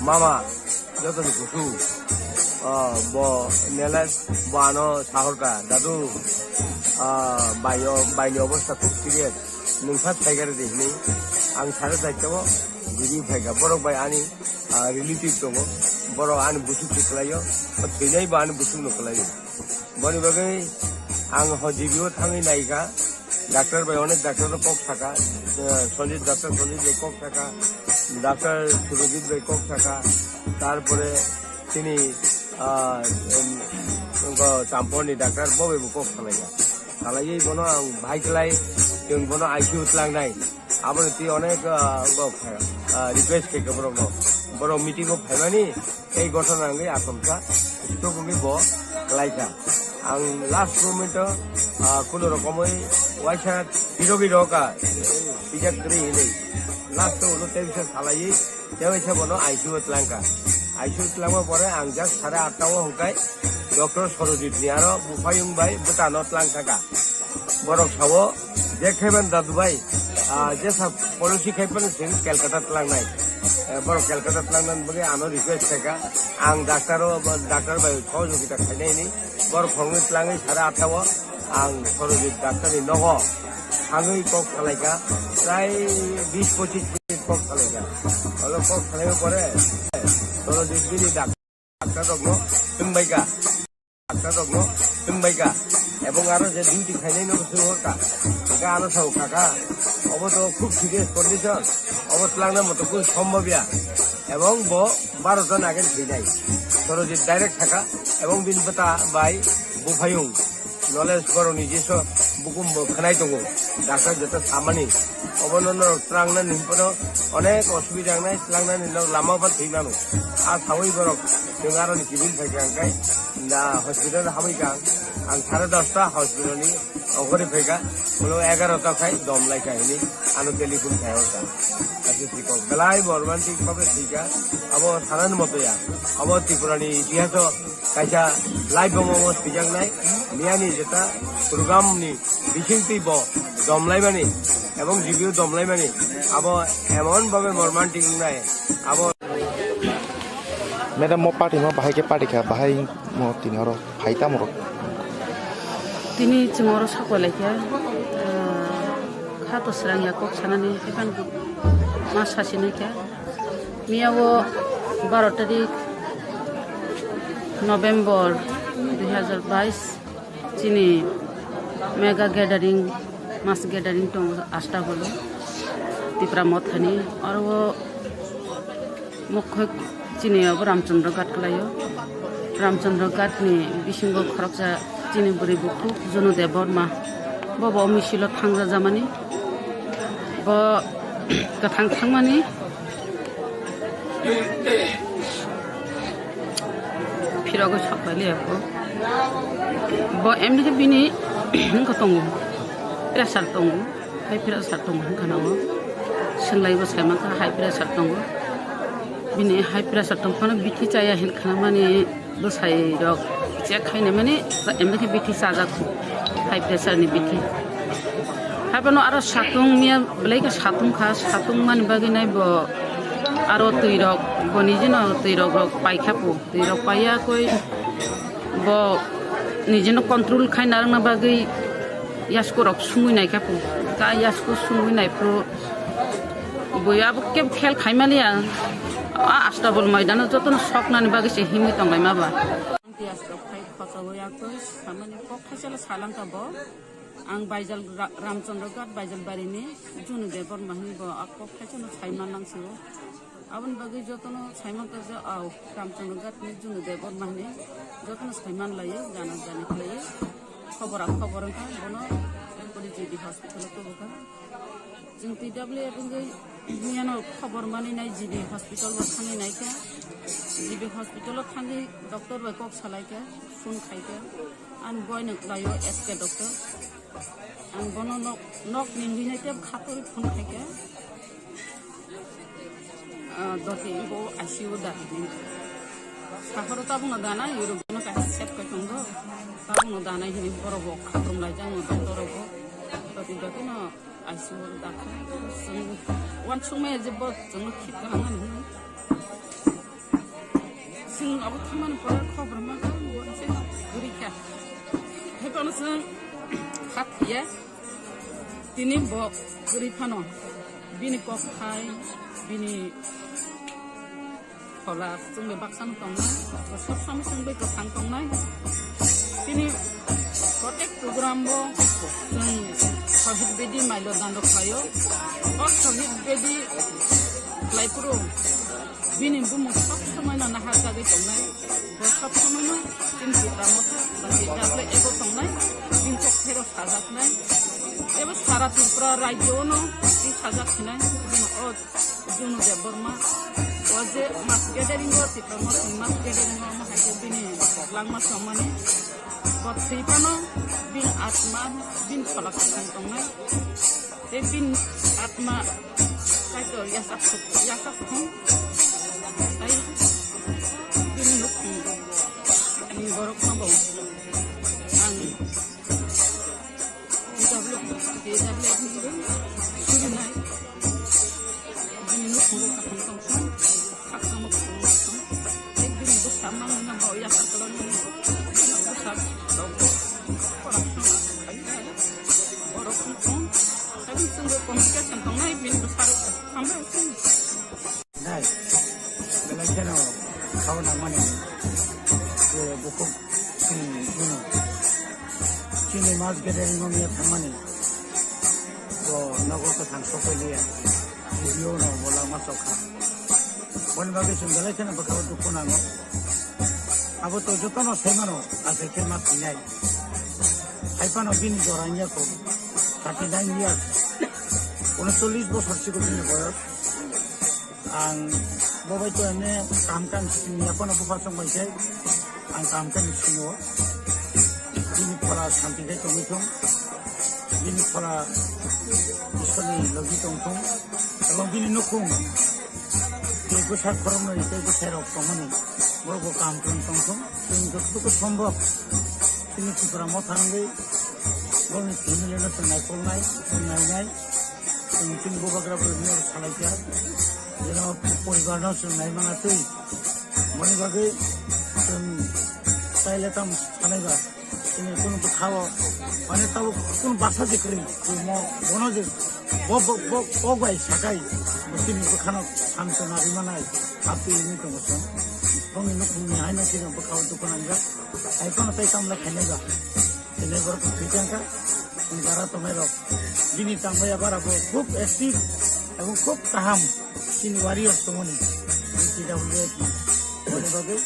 মামা যত গুছু ব নেলাস বানো সাহরকা দাদু বাইনি অবস্থা খুব সিরিয়াস नोंथाङा थाइगारे देखनि आं 4:30टाव गिरि फायगा बरक बाय आनि रिलेटिभ दङ बरक आनि बुसु खिखलायो थैनाय बा आनि बुसु नखलायो बनि बागै आं हजिबियाव थाङै नायगा डाक्टर बाय अनेक डाक्टर कक थाका सलिड डाक्टर सलिड बाय कक थाका डाक्टर सुरजित बाय कक थाका तारपरे তিনি चाम्पनि डाक्टर बबेबो कक थालायगा थालायै बनो आं भाइखलाय जों बनो आइसिइउ लांनाय आबो ती अनेक रिक्वेस्ट के बरो मीटिंग को फाइमानी এই ঘটনা আঙ্গে আতমকা স্টকঙ্গে ব লাইকা आं लास्ट मोमेंट কোনো রকমই ওয়াইছা বিরোগী রকা বিজাত করে হেলে লাস্ট হলো টেনশন খালাই দেওয়াইছে বনো আইসিইউ লাঙ্কা আইসিইউ লাঙ্গা পরে आं জাস্ট 8:30টাও হকাই ডক্টর সরজিৎ নি আর বুফায়ুং বাই ভুটানত লাংথাকা বরক সাবো দেখেবেন দাদু ভাই যে সব পলিসি খাইবেন जों কলকাতাত লাংনাই বড় কলকাতাত লাংনান বলে আনো রিকোয়েস্ট থাকা आं ডাক্তার বাই সহযোগিতা খাইনাইনি বড় ফংনিত লাঙै 8:30টাও आं সরজিৎ ডাক্তারनि নগ थाङै कक खालायगा प्राय 20-25 मिनिट कक खालायगा हलो कक खालायनो परे सरजिৎ बिनि डाक्टर दङ होनबायगा এবং আরো যে ডিউটি খাইনাই নবসে হরকা এটা আরো সব কাকা অব তো খুব সিরিয়াস কন্ডিশন অবতলাংনার মতো খুব সম্ভবিয়া এবং 12 জন আগে থৈনাই সরজিৎ ডাইরেক্ট থাকা এবং বিনপতা বাই বুফায়ুং নলেজ করনি যেসব বুকুম খানাই দङ ডাক্তার যত সামানি অবনন ত্রাংনা নিপনো অনেক অসুবিধা নাই ত্রাংনা নিল লামা বা থৈনানো আর সাবই বরক जों आरो किबिल फैखांखाय दा हस्पिटाल हाबैखा आं 10:30 हस्पिटालनि अगरि फैखा उनाव 11टा खाय दमलायखायनि आनो टेलिफोन खायरका आसे थिको बेलाय बरमान्टिक भाबे थिका अब सानान मतया अब त्रिपुरानि इतिहास कायसा लाइभ ममस बिजांनाय मियानि जेता प्रोग्रामनि बिसिंति ब दमलायमानि এবং জিবিও দমলাইমানি अब एमन भाबे मर्मान्टिक नाय अब Madam mo party mo bahai ke party ka bahai mo tinoro faita mo tini chimoro sakolai ke khato srang ya kok sanani ekan ma sasini ke miawo 12 tarik November 2022 chini mega gathering mass gathering to asta holo Tripura mothani और वो मुख्य चीनी अब रामचंद्र घाट कलायो रामचंद्र घाट नि बिसिंग खरकजा चीनी बुरी बुखु जनुदेव Burma बब missile थांजा जामानि ब गथां थांमानि फिरागो छकलाले अब ब एमनि के बिनि हंका तंगु प्रेसार तंगु हाई प्रेसार तंगु हंखानाव सोंलायबो सायमाखा हाई प्रेसार तंगु बिनि हाई प्रेसार तंफानो बिथि जाया हेनखाना माने बसाय रक जे खायने माने एमनि बिथि साजाखु हाई प्रेसार नि बिथि हाबनो आरो सातुं मिया ब्लेक सातुं खा सातुं माने बागै नाय ब आरो तैरक बनि जिनो तैरक पाइखापु तैरक पाया कोइ ब निजिनो कंट्रोल खायना रंना बागै यासको रक सुमुइ नाय खापु का यासको सुमुइ नाय प्रो बयाबो के खेल खायमालिया आस्ताबल मैदान जतन सकनानि बागैसे हिमि तंगाय माबा इतिहासखौ फाइ खचावयाखौ सामानि कखासेल सालांकाबो आं बाइजल रामचंद्र घाट बाइजलबारिनि जनुदेव बर्मानि ब कखासेल साइमान नांसियो आबन बागै जतन साइमान काजे औ रामचंद्र घाटनि जनुदेव बर्मानि जतन साइमान लायो जाना जानि लायो खबरा खबरंका बनो पलिजिबि हस्पिटाल तबका जों पिडब्लिउ बुंगै मियानो खबर मानिनाय जिबि हस्पिटाल थांनाय नायका जिबि हस्पिटाल थांनाय डॉक्टर बाय कक सालायका फन खायका आन बयनो लायो एसके डॉक्टर आन बनो नक निंगिनाय तेब खातरि फन खायका दति बो आईसीयू दानि साखरो ताबुनो दाना युरोपनो का सेट कयंगो ताबुनो दाना हिनि बरबो खात्रम लायजां डॉक्टरबो दति दतिनो आईसीयू दाखा wan chungme jebo jeng khit kangan sing abu thaman por khobar ma ka se guri kha heton sing khat ye tini bo guri phano bini kok khai bini khola chungme baksan tongna sob samai sing be ko thang tongnai tini protek program bo jeng শহীদ বেদি mile দান্ড খায়ো ও শহীদ বেদি লাইপুরো বিনি বুমু সব সময় না নাহা জাগে তংনাই সব সময় না কিন্তু রামথা বাকি যাবলে এগো তংনাই বিন কক্ষের সাজাক নাই এবার সারা ত্রিপুরা রাজ্যনো এই সাজাক নাই ও জনুদেব বর্মা ও যে মাস গ্যাদারিং ত্রিপুরা মাস গ্যাদারিং হাইতে বিনি লাংমা সম্মানে Botipano bin atma bin kolak tongna te bin atma kaito yasak ai bin luk ani borok mabo ang double surinai bin luk mabo kapong te bin luk sama na bo yasak kolon Nay, belanja no, kau nak mana? Buku sini, चिनी मास गेदेर नमिया थांमानि नगर को थांसो पहले video न बोला मासोखा बन बागे जों गलाय केना बखाव दुखु नांगौ अब तो जतन सेमानो आसे के मा पिनाय हाइपानो बिनि जरानिया को 39 ইয়ার 39 বছর सिको बिनि बयस आं बबाय तो एने काम काम सिनि अपनो बुफा संबायसै आं काम काम सिनो बिनि फरा शान्ति के तमिथों बिनि फरा इसोरनि लगी दंथों एवं बिनि नखुं बेखौ सार फरमनो बेखौ सेराव कमनि बरबो काम काम दंथों जों जतुको सम्भव जोंनि खुफोरा मा थानांगौ गावनि फेमिलिनो सोंनाय खलनाय सोंनायनाय जों जोंनि बबाग्राफोरनि सालायग्रा जेराव परिबारनाव सोंनाय मानाथै मनि बागै जों साइलेटाम सालायबा जोंनि कोनो खाव माने ताव कोनो बासा जिक्रि मो बनो जे बबाय साकाय जोंनि बखानो सामसनारि मानाय आपिनि दंसों गावनि नखुनि हायना सिगां बखाव दुखुनांगा आइखोनो ताइ कामला खायनायगा ini baru berbicara negara Tomerok. Gini tambah bara cukup aktif, aku cukup paham sini warrior semua ni. Tidak boleh bagai.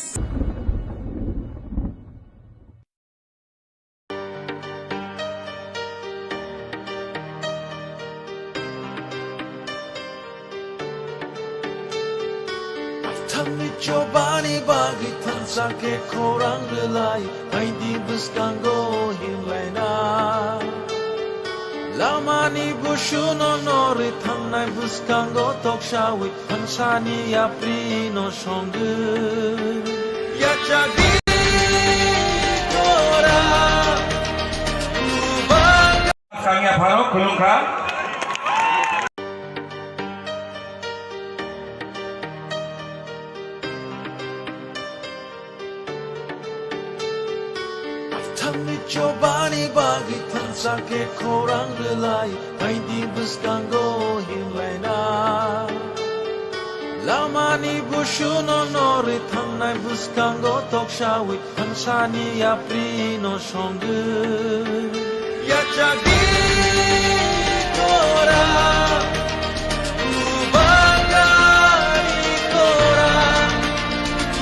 Tangi cobani bagi tansa ke korang relai Haidi buskango himlaina Lamani bushuno nori tangnai buskango tokshawi Tansani aprino songu Ya jadi kora Ubaga Sangya Pharo Kulungka Tangi cobani bagi tansa ke korang relai Haidi buskango himlaina Lamani bushuno nori tangnai buskango tokshawi Tansani aprino songu Ya jadi kora Ubaga kora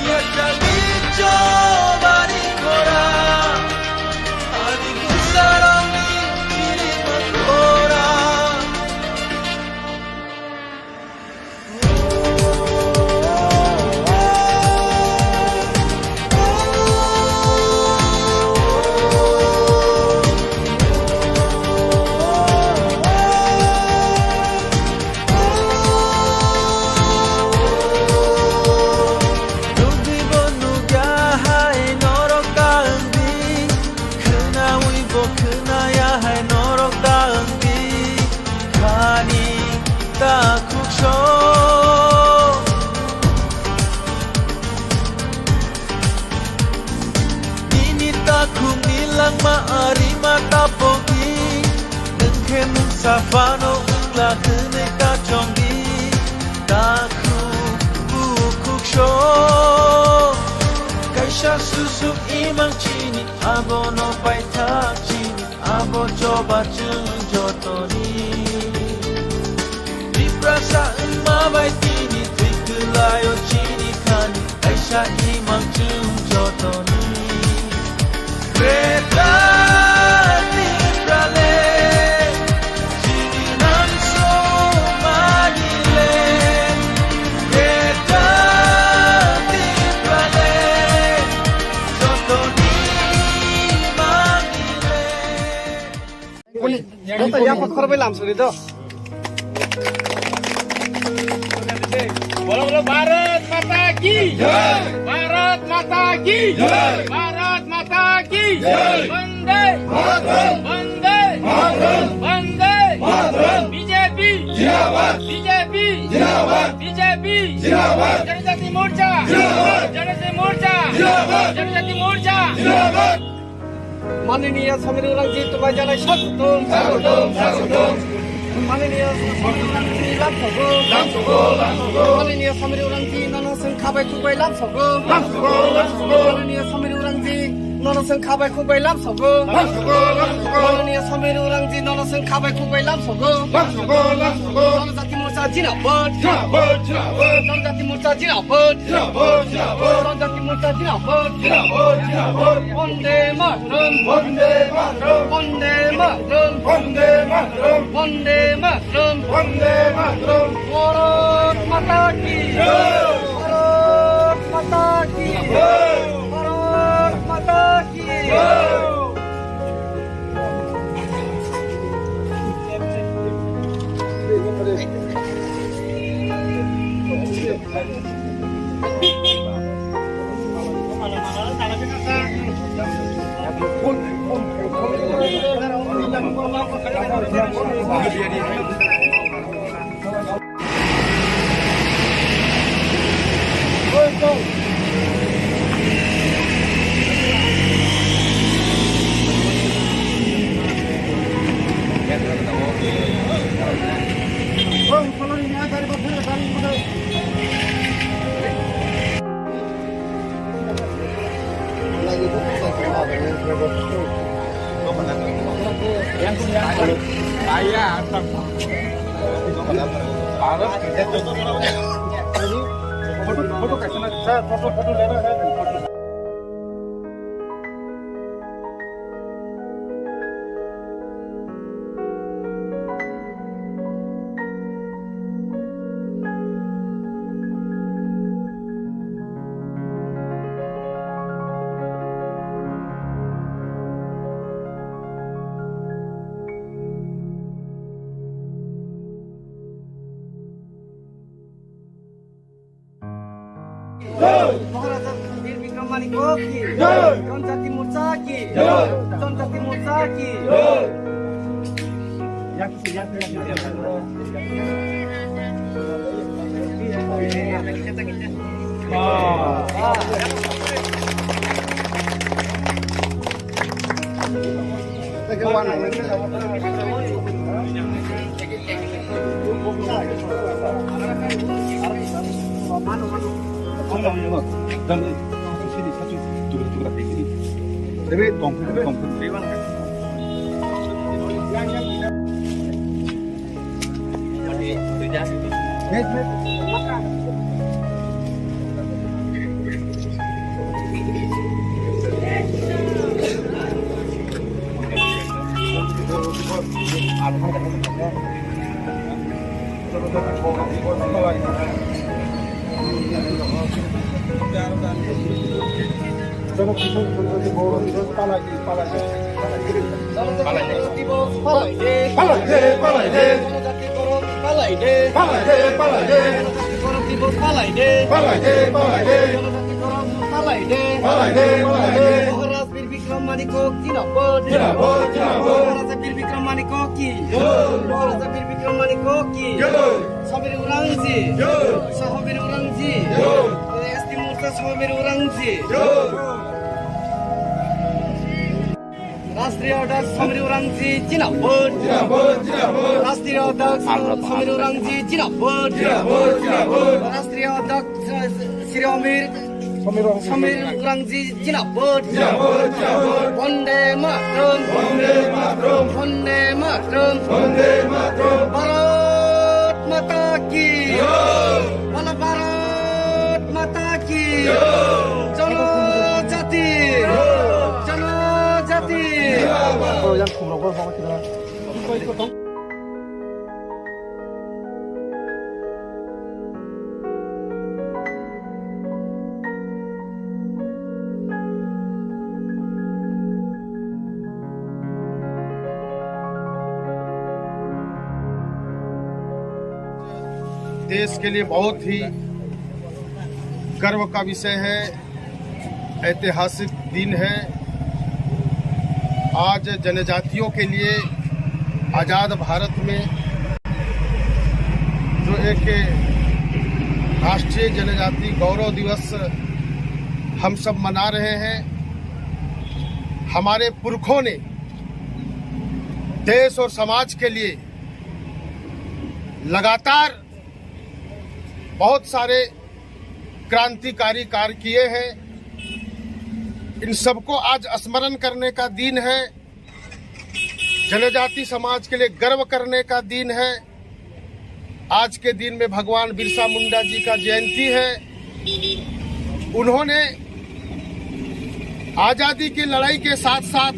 Ya jadi cobani kora Safano la kene ka chongi Taku bukuk sho Kaisha susuk imang chini Abo no pai tak chini Abo coba chung jotoni Diprasa bai tini Trikulayo chini kani Kaisha imang chung jotoni Kreta diprale तो यहाँ पर खरबे लाम सुनी तो बोलो बोलो भारत माता की जय भारत माता की जय भारत माता की जय वंदे मातरम वंदे मातरम वंदे मातरम बीजेपी जिंदाबाद बीजेपी जिंदाबाद बीजेपी जिंदाबाद जनजाति मोर्चा जिंदाबाद जनजाति मोर्चा जिंदाबाद जनजाति मोर्चा जिंदाबाद माननीय समीर उरांजी तुम्हारे जाने स्वागतम स्वागतम स्वागतम माननीय माननीय समीर उरांजी नाना संग खाबाय खुबाय लाम सगो माननीय समीर उरांजी ननसं खाबाय खुबाय लाम सगो माननीय समीर उरांजी ननसं खाबाय खुबाय लाम सगो जनजाति मोर्चा जिनाबद जनजाति मोर्चा जिनाबद जनजाति मोर्चा जिनाबद वंदे मातरम वंदे मातरम वंदे मातरम वंदे मातरम वंदे मातरम वंदे मातरम भारत माता की भारत माता की भारत माता की फोटो कैसे सर फोटो लेना है महाराजा वीर विक्रम मानिको की जनजाति मोर्चा की जनजाति मोर्चा की महाराज वीर विक्रम मानिको जिनाबद महाराज वीर विक्रम मानिको की महाराज वीर विक्रम मानिको की समीर उरांजी समीर उरांजी एसटी मोर्चा समीर उरांजी राष्ट्रीय अध्यक्ष समीर उरांजी जिनाबद राष्ट्रीय अध्यक्ष समीर उरांजी जिनाबद राष्ट्रीय अध्यक्ष श्री समीर उरांजी जिनाबद वंदे मातरम वंदे मातरम भारत माता की भारत माता की जनजाति जनजाति देश के लिए बहुत ही गर्व का विषय है, ऐतिहासिक दिन है। आज जनजातियों के लिए आज़ाद भारत में जो एक राष्ट्रीय जनजाति गौरव दिवस हम सब मना रहे हैं। हमारे पुरखों ने देश और समाज के लिए लगातार बहुत सारे क्रांतिकारी कार्य किए हैं। इन सबको आज स्मरण करने का दिन है। जनजाति समाज के लिए गर्व करने का दिन है। आज के दिन में भगवान बिरसा मुंडा जी का जयंती है। उन्होंने आजादी की लड़ाई के साथ साथ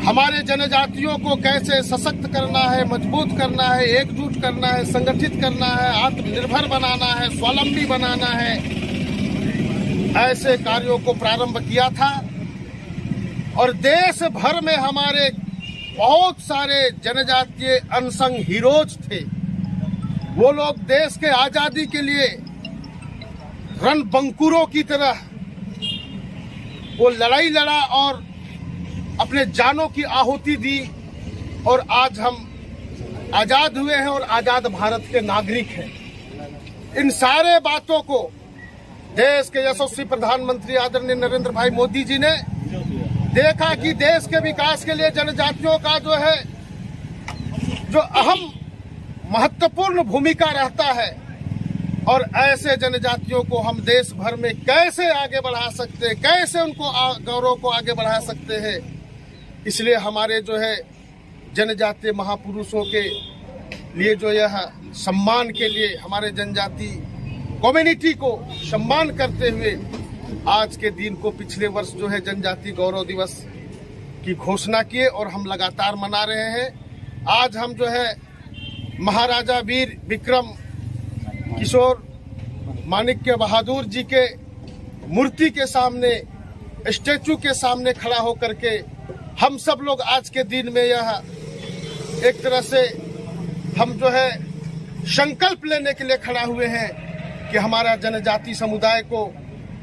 हमारे जनजातियों को कैसे सशक्त करना है, मजबूत करना है, एकजुट करना है, संगठित करना है, आत्मनिर्भर बनाना है, स्वावलंबी बनाना है, ऐसे कार्यों को प्रारंभ किया था। और देश भर में हमारे बहुत सारे जनजातीय अनसंग हीरोज थे। वो लोग देश के आजादी के लिए रणबंकुरों की तरह वो लड़ाई लड़ा और अपने जानों की आहुति दी। और आज हम आजाद हुए हैं और आजाद भारत के नागरिक हैं। इन सारे बातों को देश के यशस्वी प्रधानमंत्री आदरणीय नरेंद्र भाई मोदी जी ने देखा कि देश के विकास के लिए जनजातियों का जो अहम महत्वपूर्ण भूमिका रहता है और ऐसे जनजातियों को हम देश भर में कैसे आगे बढ़ा सकते हैं, कैसे उनको गौरव को आगे बढ़ा सकते हैं। इसलिए हमारे जनजातीय महापुरुषों के लिए यह सम्मान के लिए हमारे जनजाति कम्युनिटी को सम्मान करते हुए आज के दिन को पिछले वर्ष जनजाति गौरव दिवस की घोषणा किए और हम लगातार मना रहे हैं। आज हम महाराजा वीर विक्रम किशोर माणिक्य बहादुर जी के मूर्ति के सामने, स्टैचू के सामने खड़ा होकर के हम सब लोग आज के दिन में यह एक तरह से हम संकल्प लेने के लिए खड़ा हुए हैं कि हमारा जनजाति समुदाय को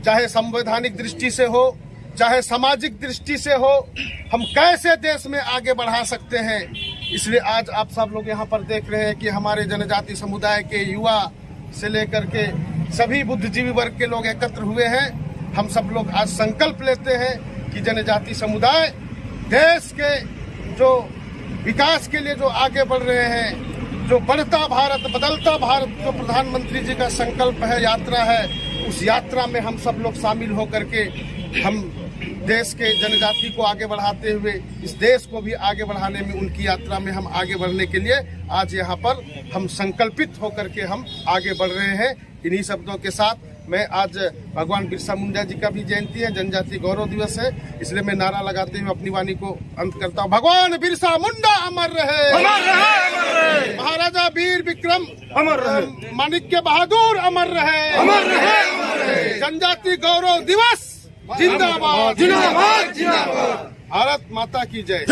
चाहे संवैधानिक दृष्टि से हो, चाहे सामाजिक दृष्टि से हो, हम कैसे देश में आगे बढ़ा सकते हैं। इसलिए आज आप सब लोग यहाँ पर देख रहे हैं कि हमारे जनजाति समुदाय के युवा से लेकर के सभी बुद्धिजीवी वर्ग के लोग एकत्र हुए हैं। हम सब लोग आज संकल्प लेते हैं कि जनजाति समुदाय देश के विकास के लिए आगे बढ़ रहे हैं, बढ़ता भारत बदलता भारत प्रधानमंत्री जी का संकल्प है, यात्रा है, उस यात्रा में हम सब लोग शामिल होकर के हम देश के जनजाति को आगे बढ़ाते हुए इस देश को भी आगे बढ़ाने में उनकी यात्रा में हम आगे बढ़ने के लिए आज यहाँ पर हम संकल्पित होकर के हम आगे बढ़ रहे हैं। इन्हीं शब्दों के साथ मैं आज भगवान बिरसा मुंडा जी का भी जयंती है, जनजाति गौरव दिवस है, इसलिए मैं नारा लगाते हुए अपनी वाणी को अंत करता हूँ। भगवान बिरसा मुंडा अमर रहे, अमर रहे, अमर रहे। महाराजा वीर विक्रम अमर रहे, माणिक्य बहादुर अमर रहे, अमर रहे, अमर रहे। जनजाति गौरव दिवस जिंदाबाद, जिंदाबाद, जिंदाबाद। भारत माता की जय।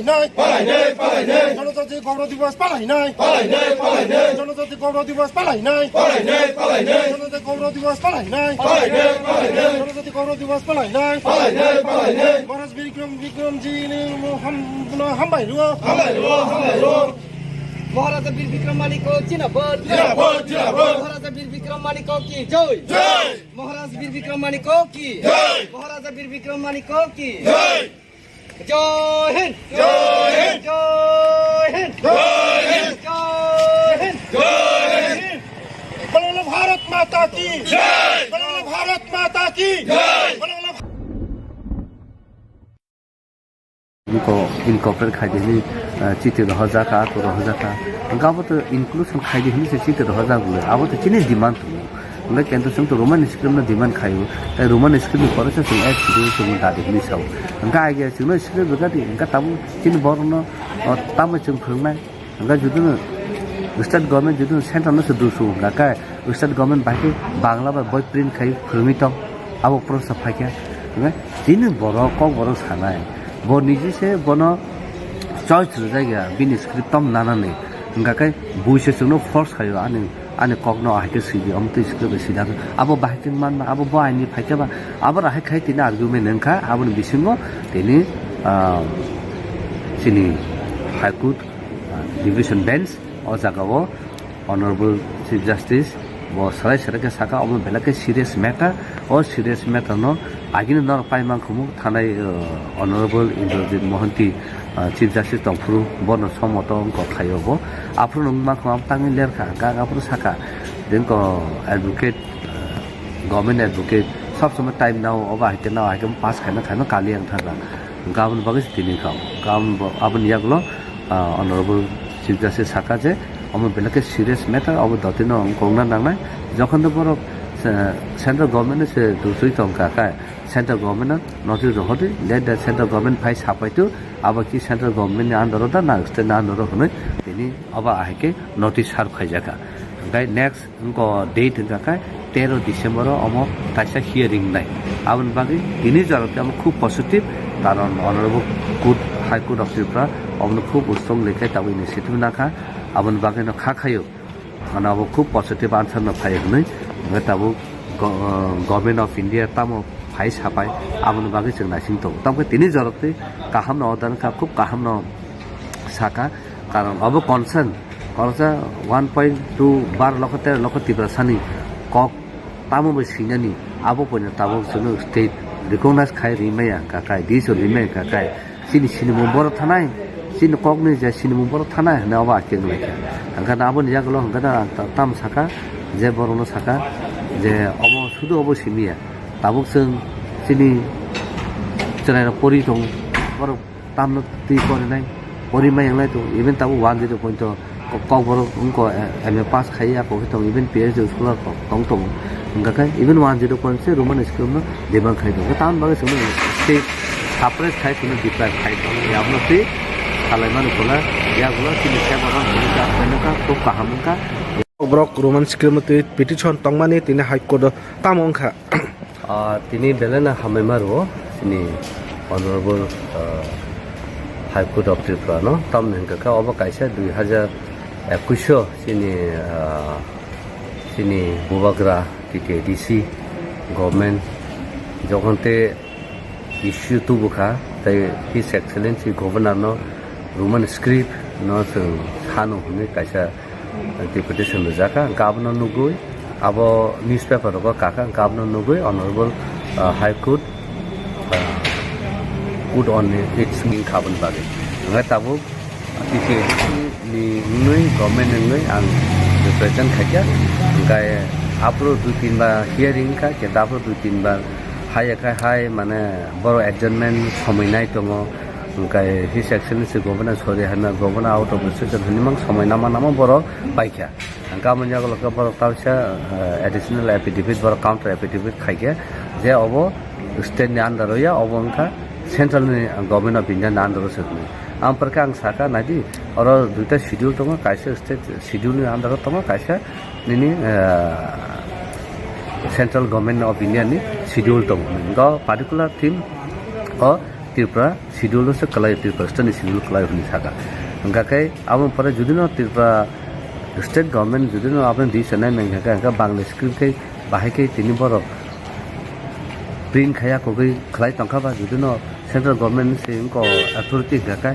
जनजाति गौरव दिवस जनजाति गौरव दिवस जनजाति गौरव दिवस जनजाति गौरव दिवस महाराज विक्रम जी ने हम महाराजा वीर विक्रम माणिको जिंदाबाद, जिंदाबाद, जिंदाबाद। महाराजा वीर विक्रम माणिको की जय, जय। महाराज वीर विक्रम माणिको की जय, महाराजा वीर विक्रम माणिको की जय। जय हिंद, जय हिंद, जय हिंद, जय हिंद, जय हिंद, जय हिंद। बोलो भारत माता की जय, बोलो भारत माता की जय। इनकॉर्पोरेट खाइदिनि चिटे रहजाका तो रहजाका गाबो तो इंक्लूसन खाइदिनि से चिटे रहजागुले आबो तो चिने डिमांड उनका केंद्र संघ तो रोमन स्क्रिप्ट में डिमांड खाइयो ताई रोमन स्क्रिप्ट में परसे से एक सीधे से मुंडा दिखनी साउ उनका आगे सिग्नल स्क्रिप्ट बगाती उनका ताबु चिन बरनो और ताम चंग फरनाय उनका जुदुन स्टेट गवर्नमेंट जुदुन सेंट्रल से दुसु उनका स्टेट गवर्नमेंट बाकी बांग्ला बा बॉय प्रिंट खाइ फरमितो आबो प्रोसेस फाइके যিনি বড় কক বড় সানায় ব নিজেসে বন চয়েস জায়গা বিনি স্ক্রিপ্ট তম নানানে গাকাই বুইসে চুনো ফোর্স খাयो आने कॉकनो आके सीधी हम तो इसके सीधा अब बाइक मान अब वो आईनी फाइके बा अब राहे खाई तीन आर्गुमेंट नंखा अब बिसिंगो तेनी सिनी हाई कोर्ट डिवीजन बेंच और जगह ऑनरेबल चीफ जस्टिस वो सराय सराय के साका अब बेला के सीरियस मैटर और सीरियस मैटर नो आगे न पाइमा खुमु थानाय honourable Indrajit Mohanty chief justice तंफुरु बन समत अंक खायो आफु नंगमा खम तांग लेरखा गागाफुर साका देनको एडवोकेट गवर्नमेंट एडवोकेट सब समय टाइम नाउ अब आइके नाउ आइके पास खाना खाना काली आं थागा गाबन बगस तिनि खाव गाबन आबन यागलो ऑनरेबल चीफ जस्टिस साका जे अब बेला के सीरियस मैटर अब दतिनो अंकना नांनाय जखन बरो सेंट्रल गवर्नमेंट से दूसरी तंका का सेंट्रल गवर्नमेंट नोटिस रहते लेट द सेंट्रल गवर्नमेंट फाइ सापाइतु अब कि सेंट्रल गवर्नमेंट नि आंदर दा ना स्टेट आंदर होने तिनी अब आके नोटिस सार खाइजाका गाय नेक्स्ट उनको डेट का 13 डिसेम्बर अब ताइसा हियरिंग नाय आबन बागै तिनी जरते हम खूब पॉजिटिव कारण honourable court high court of Tripura अब खूब स्ट्रंग लेखाय ताबो इनिशिएटिव नाखा आबन बागै न खाखायो माने अब खूब पॉजिटिव आंसर न फाइ हनै ताबो गवर्नमेंट अफ इंडिया तामो फाइ सापाय आबन बागै जों नासिं दं तामके तिनी जरते काहाम न अदान का खूब काहाम न साका कारण अब कनसर्न खरचा 1.2 12 लाख 13 लाख त्रिपुरा सानि कक तामो सिंगानि आबो पयना ताबो जों स्टेट रिकगनाइज खाय रिमाया काकाय दिस रिमाय काकाय सिनि सिनिमु बर थानाय सिनि ककनि जे सिनिमु बर थानाय हना अब आके लायका हंगा नाबो नियागलो हंगा ताम साका जे बरनो साका जे अब सुदु अब सिमिया ताबो जों सिनि चनाय परि दं बर तामनो ति करनाय परिमाय यांलाय तो इभेन ताबो 10 पॉइंट कक बर उनको एमए पास खाया को तो इभेन पीएच स्कूल तंग तंग हंगा का इभेन 10 पॉइंट से रोमन स्कूल में देबन खाय दो ताम बागे सुनो से सापरेट खाय सुनो डिप्राइव खाय दो याबनो से खालायमान कोला यागुला सिनि सेबरन का बेनका तो काहामका ब्रक रोमन स्क्रिप्ट में पिटिशन तंगमानी तिने हाई कोर्ट तामंखा तिनी बेलेना हामेमारो सिनि honourable high court of Tripura नो तम नंका अब कायसा 2021 सिनि बुबाग्रा टीटीडीसी गवर्नमेंट जखनते इश्यू तुबुखा तै हिज एक्सेलेंसी गवर्नर नो रोमन स्क्रिप्ट नो जों सानो हुने कायसा डिपुटेशन जाका गाबनो नुगुय अब न्यूज पेपर को काका गाबनो नुगुय honourable high court court on its मिंग खाबन बागे नगा ताबो टीटीडीसी नि नै गवर्नमेंट नै आं रिप्रेजेंट खाया गाय आपरो 2-3 बार हियरिंग का के दाबो 2-3 बार हाय माने बरो एडजमेंट समयनाय दङ गाय हिज एक्सेलेंसी गवर्नर सरि हना गवर्नर आउट अफ सिचुएशन हनिमंग समयनामा नामा बरो बाइखा गामन जागलक बरो तावसा एडिशनल एफिडेविट बरो काउंटर एफिडेविट खायके जे अब स्टेट नि अंडर या अब उनका सेंट्रल नि गवर्नमेंट अफ इंडिया नि अंडर सकने आम परका आं साका नादि और दुटा शेड्यूल दङ कायसे स्टेट शेड्यूल नि अंडर दङ कायसे नि सेंट्रल गवर्नमेंट अफ इंडिया नि शेड्यूल दङ ग पार्टिकुलर थीम और त्रिपुरा शेड्यूल से कलाई त्रिपुरा स्टेट शेड्यूल कलाई हुने साका गाकै अब पर जुदिन त्रिपुरा स्टेट गवर्नमेंट जुदिन आपन दिस नै नंगा बांग्ला स्क्रिप्ट के बाहायकै तिनि बर प्रिंट खाया को गई खलाई तंखा बा जुदिन सेंट्रल गवर्नमेंट से इनको अथॉरिटी गाकै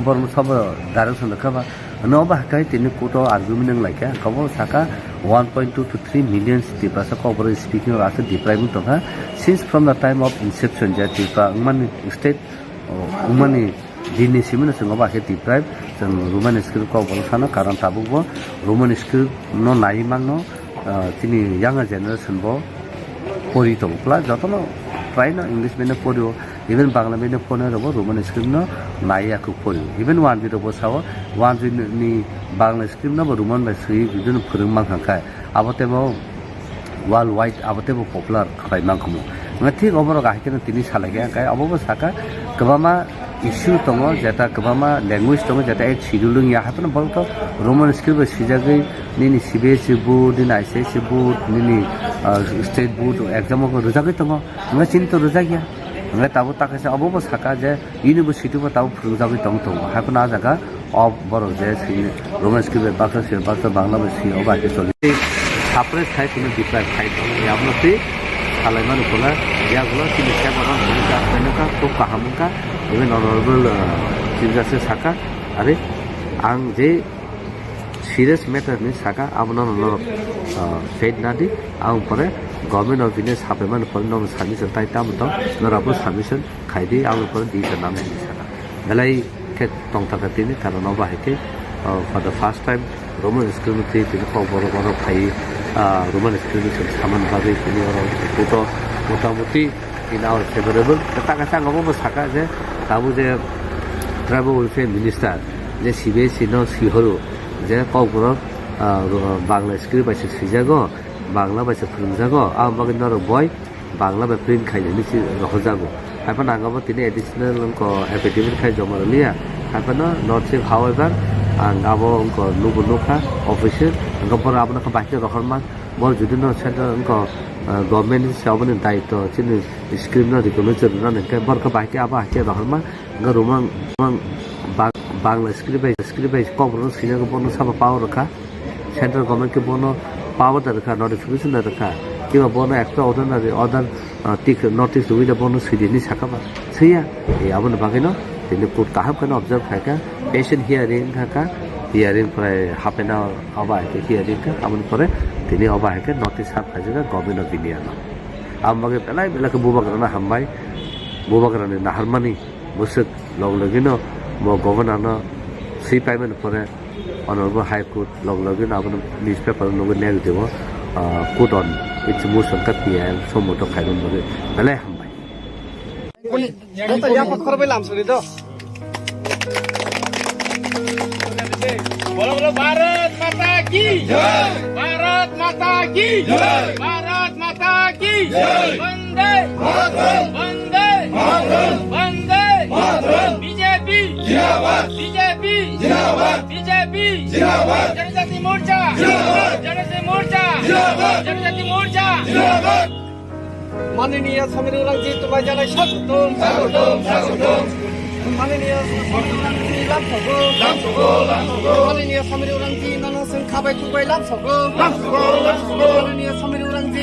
बर सब डायरेक्शन रखबा न बाहायकै तिनि कोटो आर्गुमेंट लायका कबो साका 1.2 to 3 million त्रिपुरा से कबर स्पीकिंग रास डिप्राइविंग तंखा since from the time of inception that Tripura उमनि स्टेट उमनि दिनि सिमन संग बाके डिप्राइव जों रोमन स्क्रिप्ट को बलसाना कारण ताबुबो रोमन स्क्रिप्ट न नाइमांनो तिनि यांगर जेनेरेशन बो परि दंप्ला जतनो प्राय न इंग्लिश में पढियो इवन बांग्ला में पढ्न रबो रोमन स्क्रिप्ट न नाइयाको पढियो इवन 10 बसाव 10 नि बांग्ला स्क्रिप्ट न रोमन में सही बिदिनो फोरोंमां खाय आबतेबो वर्ल्ड वाइड आबतेबो पपुलर खाय मांखमु ठीक अबर गायकेन तिनि सालागे गाय अबबो साका गोबामा issue tongo jeta kwbangma language tongo jeta ek schedule ya hatna bolto roman script ba sijagui nini CBSE board nini ICSE board nini state board exam ko rujagui tongo nga chinto rujagya nga tabo takase abo saka je university ba tabo rujagui tongo hapna jaga of boro je roman script ba baksa bangla ba si oba ke soli suppress khai tini declare khai tongo yamno ti Salaiman Ukola, ya gula sini saya orang mereka mereka tu paham ka, even honorable Chief Justice Saka, are, ang je serious matter ni Saka, abang non faith nadi, ang pore government of India supplement pore non submission tay tam to, narapu submission khaidi, ang pore di ke nam ni Saka. Dalai ke tong takati ni karena nova heke, for the first time Roman discriminatory tini kau boro khai Roman discrimination saman bagi ini orang itu muti in our favorable. Kata ngomong saka je, tahu je travel welfare minister je CBSE no sihoru je kau boro Bangla script baca sijago, Bangla baca print jago, bagi noro boy Bangla baca print khai ni si rohjago. Apa nanggapo tini additional ko affidavit khai joma liya. Apa no not safe however. Ang abo ko nubu nuka official ang por abo na kabahti rohorman bor judi no center ko government sabon daito chin screen no recognized na ke bor kabahti aba ke rohorman ga rumang bangla script by ko bro sina ko bono sab power rakha central government ke bono power da rakha notification da rakha kiwa bono extra other tik notice duida bono sidini sakaba seya e abo na bagino tini put kahap kana observe khaika patient hearing ka hearing pray half an hour aba ke hearing ka amon pore tini aba ke notice sab khajaga government of India no amage pelai bela ke buba karana hambai buba karane na harmani musik log lagino mo governor no si payment pore honorable high court log lagino abon newspaper no ne devo court on its motion ka pm somo to khaidon boge pelai hambai Kita yang pakar belam suri tu. बोलो बोलो भारत माता की जय, भारत माता की जय, भारत माता की जय, वंदे मातरम, वंदे मातरम, वंदे मातरम, बीजेपी जिंदाबाद, बीजेपी जिंदाबाद, बीजेपी जिंदाबाद, जनजाति मोर्चा जिंदाबाद, जनजाति मोर्चा जिंदाबाद, जनजाति मोर्चा जिंदाबाद। माननीय समीर उरांजी तुम्हारे जाना स्वागतम माननीय माननीय समीर उरांजी ननसं खाबाय खुबाय लामसगो माननीय समीर उरांजी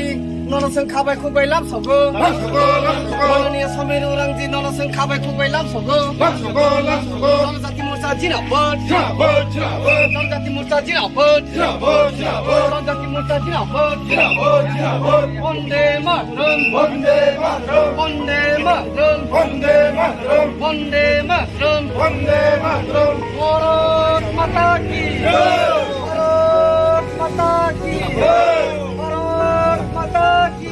ननसं खाबाय खुबाय लामसगो माननीय समीर उरांजी ननसं खाबाय खुबाय लामसगो जनजाति मोर्चा जिंदाबाद जनजाति मोर्चा जिंदाबाद जनजाति मोर्चा जिंदाबाद वंदे मातरम वंदे मातरम वंदे मातरम वंदे मातरम वंदे मातरम वंदे मातरम भारत माता की भारत माता की भारत माता की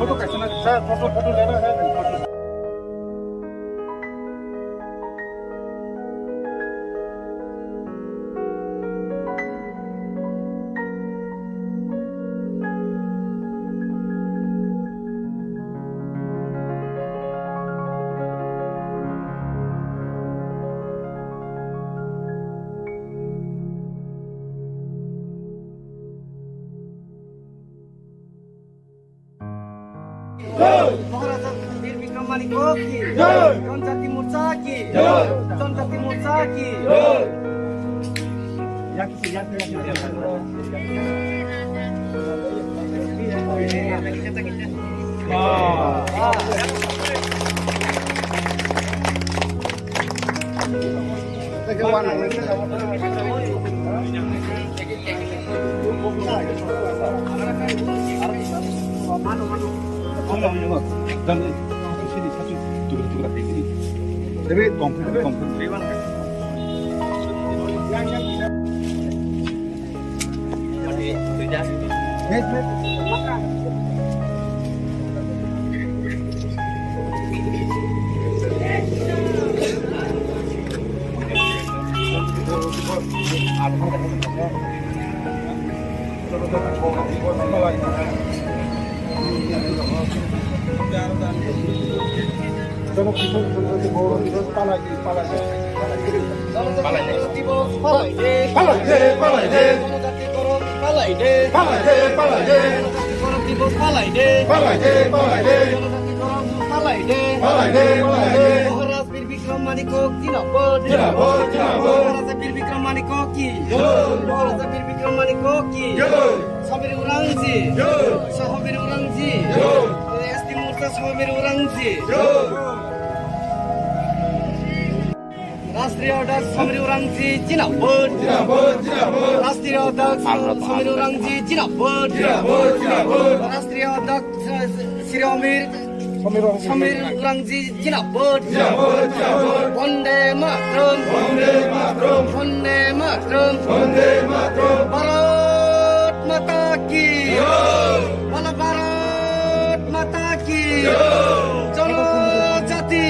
फोटो कैसे ना सर फोटो लेना है महाराजा वीर विक्रम मानिको की जनजाति मोर्चा की जनजाति मोर्चा की राष्ट्रीय अध्यक्ष समीर उरांजी जिंदाबाद राष्ट्रीय अध्यक्ष समीर उरांजी जिंदाबाद राष्ट्रीय अध्यक्ष श्री समीर उरांजी जिंदाबाद वंदे मातरम वंदे मातरम भारत माता की बोलो भारत माता की जनजाति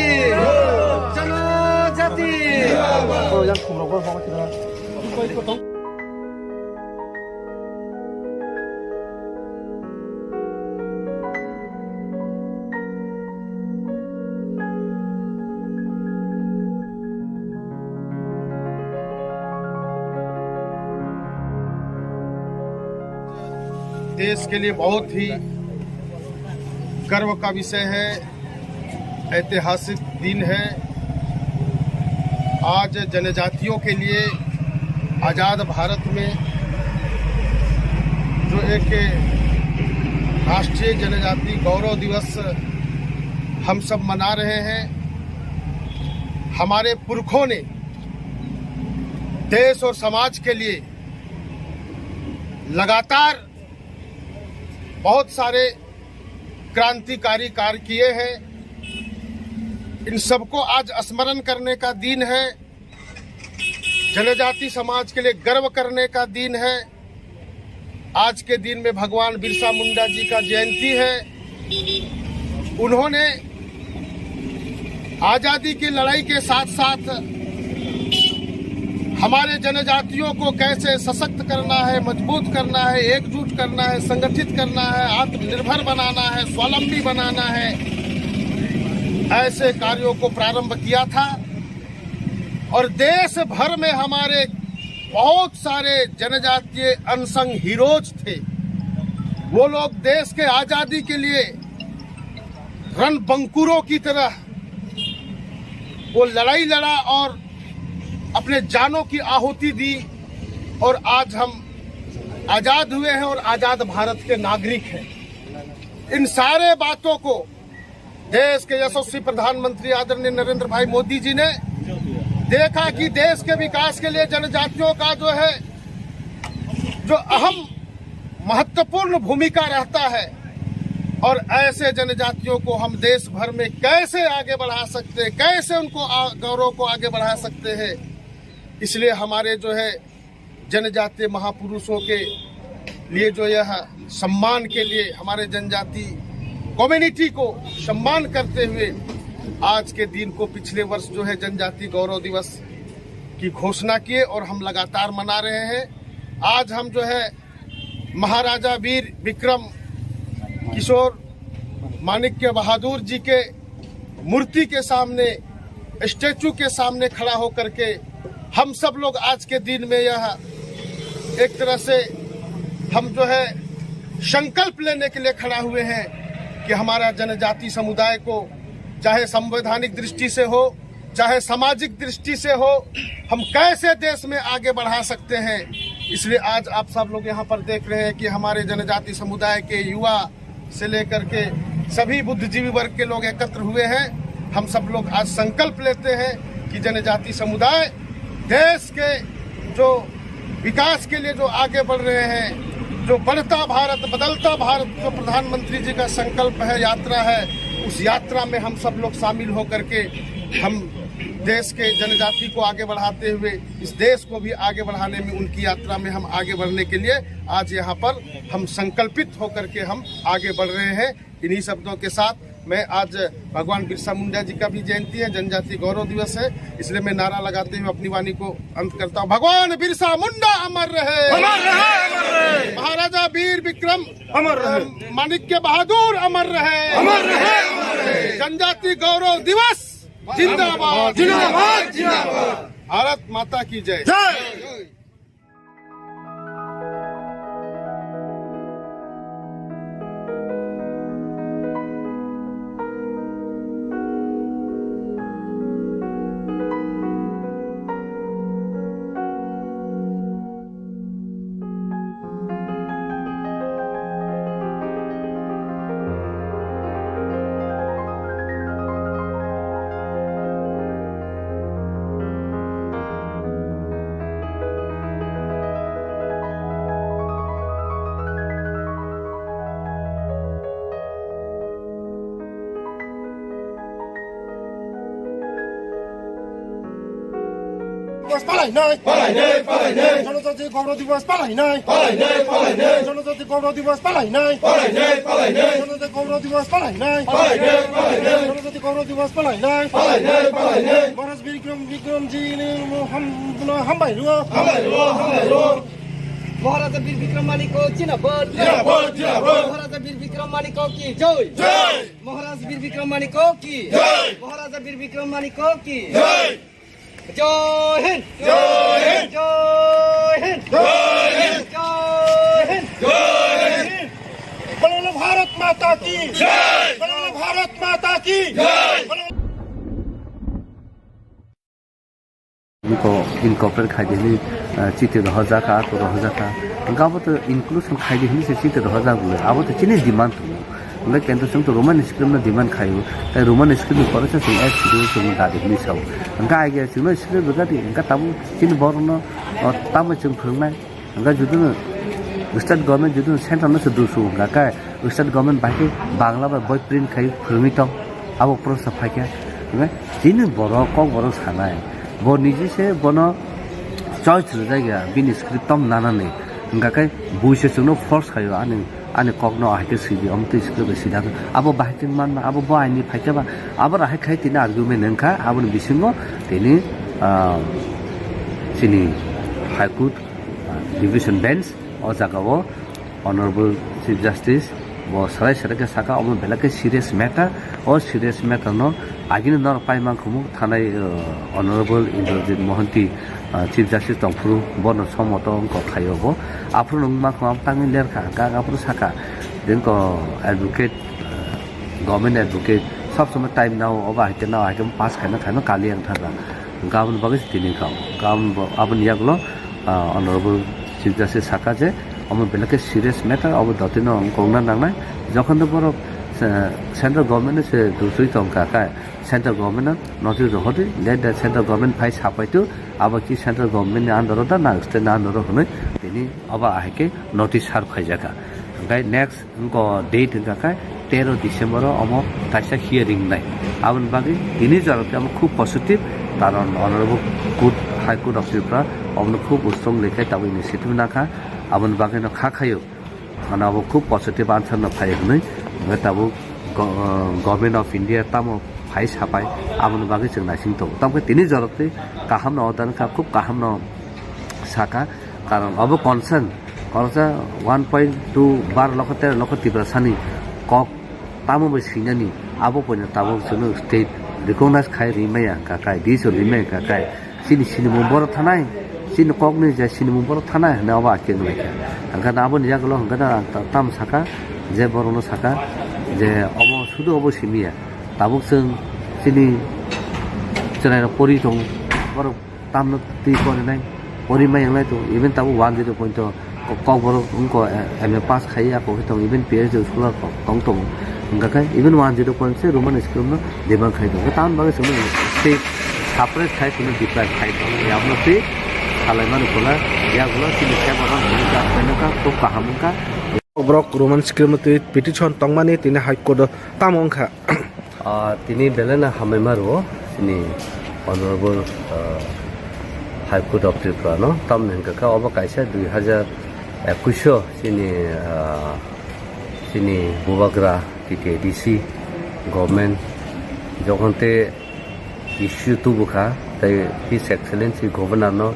देश के लिए बहुत ही गर्व का विषय है, ऐतिहासिक दिन है। आज जनजातियों के लिए आज़ाद भारत में जो एक राष्ट्रीय जनजाति गौरव दिवस हम सब मना रहे हैं। हमारे पुरखों ने देश और समाज के लिए लगातार बहुत सारे क्रांतिकारी कार्य किए हैं। इन सबको आज स्मरण करने का दिन है। जनजाति समाज के लिए गर्व करने का दिन है। आज के दिन में भगवान बिरसा मुंडा जी का जयंती है। उन्होंने आजादी की लड़ाई के साथ साथ हमारे जनजातियों को कैसे सशक्त करना है, मजबूत करना है, एकजुट करना है, संगठित करना है, आत्मनिर्भर बनाना है, स्वावलंबी बनाना है, ऐसे कार्यों को प्रारंभ किया था। और देश भर में हमारे बहुत सारे जनजातीय अनसंग हीरोज थे। वो लोग देश के आजादी के लिए रणबंकुरों की तरह वो लड़ाई लड़ा और अपने जानों की आहुति दी। और आज हम आजाद हुए हैं और आजाद भारत के नागरिक हैं। इन सारे बातों को देश के यशस्वी प्रधानमंत्री आदरणीय नरेंद्र भाई मोदी जी ने देखा कि देश के विकास के लिए जनजातियों का जो अहम महत्वपूर्ण भूमिका रहता है। और ऐसे जनजातियों को हम देश भर में कैसे आगे बढ़ा सकते हैं, कैसे उनको गौरव को आगे बढ़ा सकते हैं। इसलिए हमारे जनजातीय महापुरुषों के लिए यह सम्मान के लिए हमारे जनजाति कम्युनिटी को सम्मान करते हुए आज के दिन को पिछले वर्ष जनजाति गौरव दिवस की घोषणा किए और हम लगातार मना रहे हैं। आज हम महाराजा वीर विक्रम किशोर माणिक्य बहादुर जी के मूर्ति के सामने, स्टैचू के सामने खड़ा होकर के हम सब लोग आज के दिन में यह एक तरह से हम संकल्प लेने के लिए खड़ा हुए हैं कि हमारा जनजाति समुदाय को चाहे संवैधानिक दृष्टि से हो, चाहे सामाजिक दृष्टि से हो, हम कैसे देश में आगे बढ़ा सकते हैं। इसलिए आज आप सब लोग यहाँ पर देख रहे हैं कि हमारे जनजाति समुदाय के युवा से लेकर के सभी बुद्धिजीवी वर्ग के लोग एकत्र हुए हैं। हम सब लोग आज संकल्प लेते हैं कि जनजाति समुदाय देश के जो विकास के लिए जो आगे बढ़ रहे हैं, जो बढ़ता भारत बदलता भारत जो प्रधानमंत्री जी का संकल्प है, यात्रा है, उस यात्रा में हम सब लोग शामिल होकर के हम देश के जनजाति को आगे बढ़ाते हुए इस देश को भी आगे बढ़ाने में उनकी यात्रा में हम आगे बढ़ने के लिए आज यहाँ पर हम संकल्पित होकर के हम आगे बढ़ रहे हैं। इन्हीं शब्दों के साथ मैं आज भगवान बिरसा मुंडा जी का भी जयंती है, जनजाति गौरव दिवस है, इसलिए मैं नारा लगाते हुए अपनी वाणी को अंत करता हूँ। भगवान बिरसा मुंडा अमर रहे, अमर रहे। महाराजा वीर विक्रम अमर रहे, माणिक्य बहादुर अमर रहे, अमर रहे। जनजाति गौरव दिवस जिंदाबाद, जिंदाबाद, जिंदाबाद। भारत माता की जय, जय। जनजाति गौरव दिवस पालाइनाय, जनजाति गौरव दिवस पालाइनाय, जनजाति गौरव दिवस पालाइनाय, जनजाति गौरव दिवस पालाइनाय। महाराज विक्रम जी ने हम भाइरु महाराजा वीर विक्रमानी को जिंदाबाद, जिंदाबाद, जिंदाबाद। महाराजा वीर विक्रमानी को की जय, जय। महाराज वीर विक्रमानी को की जय, महाराजा वीर विक्रमानी को की जय। जय हिंद, जय हिंद, जय हिंद, जय हिंद, जय हिंद, जय हिंद। बोलो भारत माता की जय, बोलो भारत माता की जय। इनको इनकॉर्पोरेट खाइदिहनि चिते रहजाका आको रहजाका गाबो तो इंक्लूसन खाइदिहनि से चिते रहजा गुले आबो तो चिने डिमांड तो उनका केंद्र संघ तो रोमन स्क्रिप्ट में डिमांड खायो ताई रोमन स्क्रिप्ट में परसे से एक सीरियल से मुझे दादी साव उनका आगे चुनो स्क्रिप्ट बगाती उनका ताबू चिन बरनो और ताबू चुन फुरनाय उनका जुदुन स्टेट गवर्नमेंट जुदुन सेंटर में से दूसु उनका का स्टेट गवर्नमेंट बाकी बांग्ला में बॉय प्रिंट खाई फुरमितो आबो प्रो सफाई क्या उनका चिन बरो को बरो साना है वो निजी से बनो चॉइस हो जाएगा बिन स्क्रिप्ट तम नाना नहीं उनका का बुइसे चुनो फोर्स खायो आने कॉग्नो आके सीधी अमते स्क्रिप्ट सीधा अब बाहर मान अब वो आइनी फाइचा अब राहे खाई तीन आर्गुमेंट नंखा अब बिसिंगो तीन चिनी हाईकोर्ट डिविजन बेंच और जगह वो ऑनरेबल चीफ जस्टिस वो सराय सराय के साका अब बेला के सीरियस मैटर और सीरियस मैटर नो आगे नर पाइमा खुमु थानाय honourable Indrajit Mohanty chief justice तंफुरु बनो समत अंक खायो आफुर नमा खुम तांग लेर का आफुर साका जिनको एडवोकेट गवर्नमेंट एडवोकेट सब समय टाइम नाउ अब आइते नाउ आइते पास खाना खाना काली अंग थागा गाबन बगे तिनि खाओ गाबन अब नियागलो ऑनरेबल चीफ जस्टिस साका जे अब बेला के सीरियस मैटर अब दतिनो कोंगना नांगनाय जखन तो बरो सेंट्रल गवर्नमेंट से दूसरी तंका का सेंट्रल गवर्नमेंट नोटिस होती लेट द सेंट्रल गवर्नमेंट फाइस हापाइतो अब की सेंट्रल गवर्नमेंट ने आंदोलन दा ना स्टेट आंदोलन होने तिनी अब आके नोटिस हार खाइजाका ओमफ्राय नेक्स्ट उनको डेट का 13 डिसेम्बर अब ताइसा हियरिंग नाय आबन बाकी तिनी जरके हम खूब पॉजिटिव कारण honourable court high court of Tripura अब खूब स्ट्रॉन्ग लेखे तब इनिशिएटिव नाखा आबन बाकी न खाखायो माने अब खूब पॉजिटिव आंसर न फाइ हनै तब गवर्नमेंट अफ इंडिया तम फाइस हापाय आबन बाकी जों नासिं तो तब तिनी जरके काहाम न अदान का खूब काहाम न साका कारण अब कन्सर्न खर्चा 1.2 12 लाख 13 लाख तिब्रा सानी कक तामो बसिनानी अब पनि ताबो जों स्टेट रिकगनाइज खाइ रिमाया काकाय दिस रिमाया काकाय सिनि मुबर थानाय सिनि ककनि जे सिनि मुबर थानाय न अब आके नयका अंका नाबो नियागलो अंका ताम साका जे बरनो साका जे अब सुदु अब सिमिया ताबो जों सिनि Christian pori tong borok tamno ti pori nai pori mai yang lai to even tabu 1 point to kau borok ungko MA pass khai ako hitong even PhD school tong tong enggak kai even 1 point se Roman school no debang khai to tam bagai semua state separate khai semua deprive khai to ya apno pe Salaiman pula ya gula sini siapa orang punya mereka tuh paham kan Brok Roman Skirmati petition tongmani tini High Court tamongkha tini belena hamemaro sini honorable High Court of Tripura no tam nengka oba kaisa 2021 sini Bubagra TTDC government jokonte issue tu buka tai His Excellency Governor no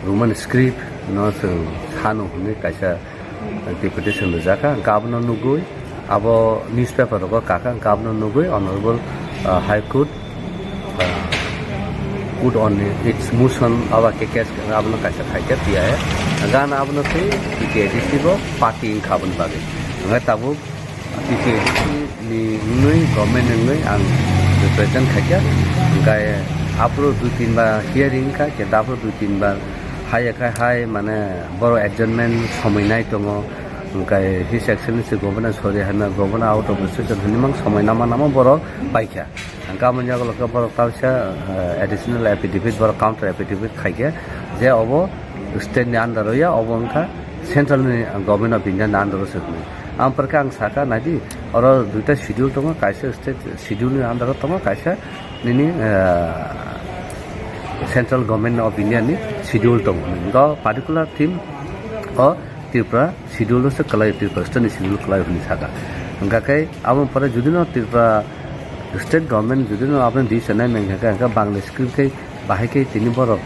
Roman script no sung hanu hune kaisa deputation jaka governor nugui abo newspaper ko kaka governor nugui honorable High Court put on its motion aba ke case abno kaisa khaike dia hai gana abno te TTDC bo party khabun bage ngai tabu TTDC ni ngai government ngai ang represent khaike ngai apro 2-3 bar hearing ka ke dapro 2-3 bar hai mane boro adjournment somoi nai tongo ngai His Excellency Governor sori hana governor out of session hinimang somoi nama boro paikha angka manjago lokka boro tausa additional affidavit boro counter affidavit khaike je obo state ni under ya obo angka central ni government of India under sekni amparka ang saka nadi oro duita schedule tongo kaisa state schedule ni under tongo kaisa nini Central Government of India ni schedule tong go particular theme or Tripura schedule se kalai Tripura state schedule kalai huni saka angka kai abon pare judino Tripura state government judino apne di sanai mengha ka Bangla script kai bahai kai tini boro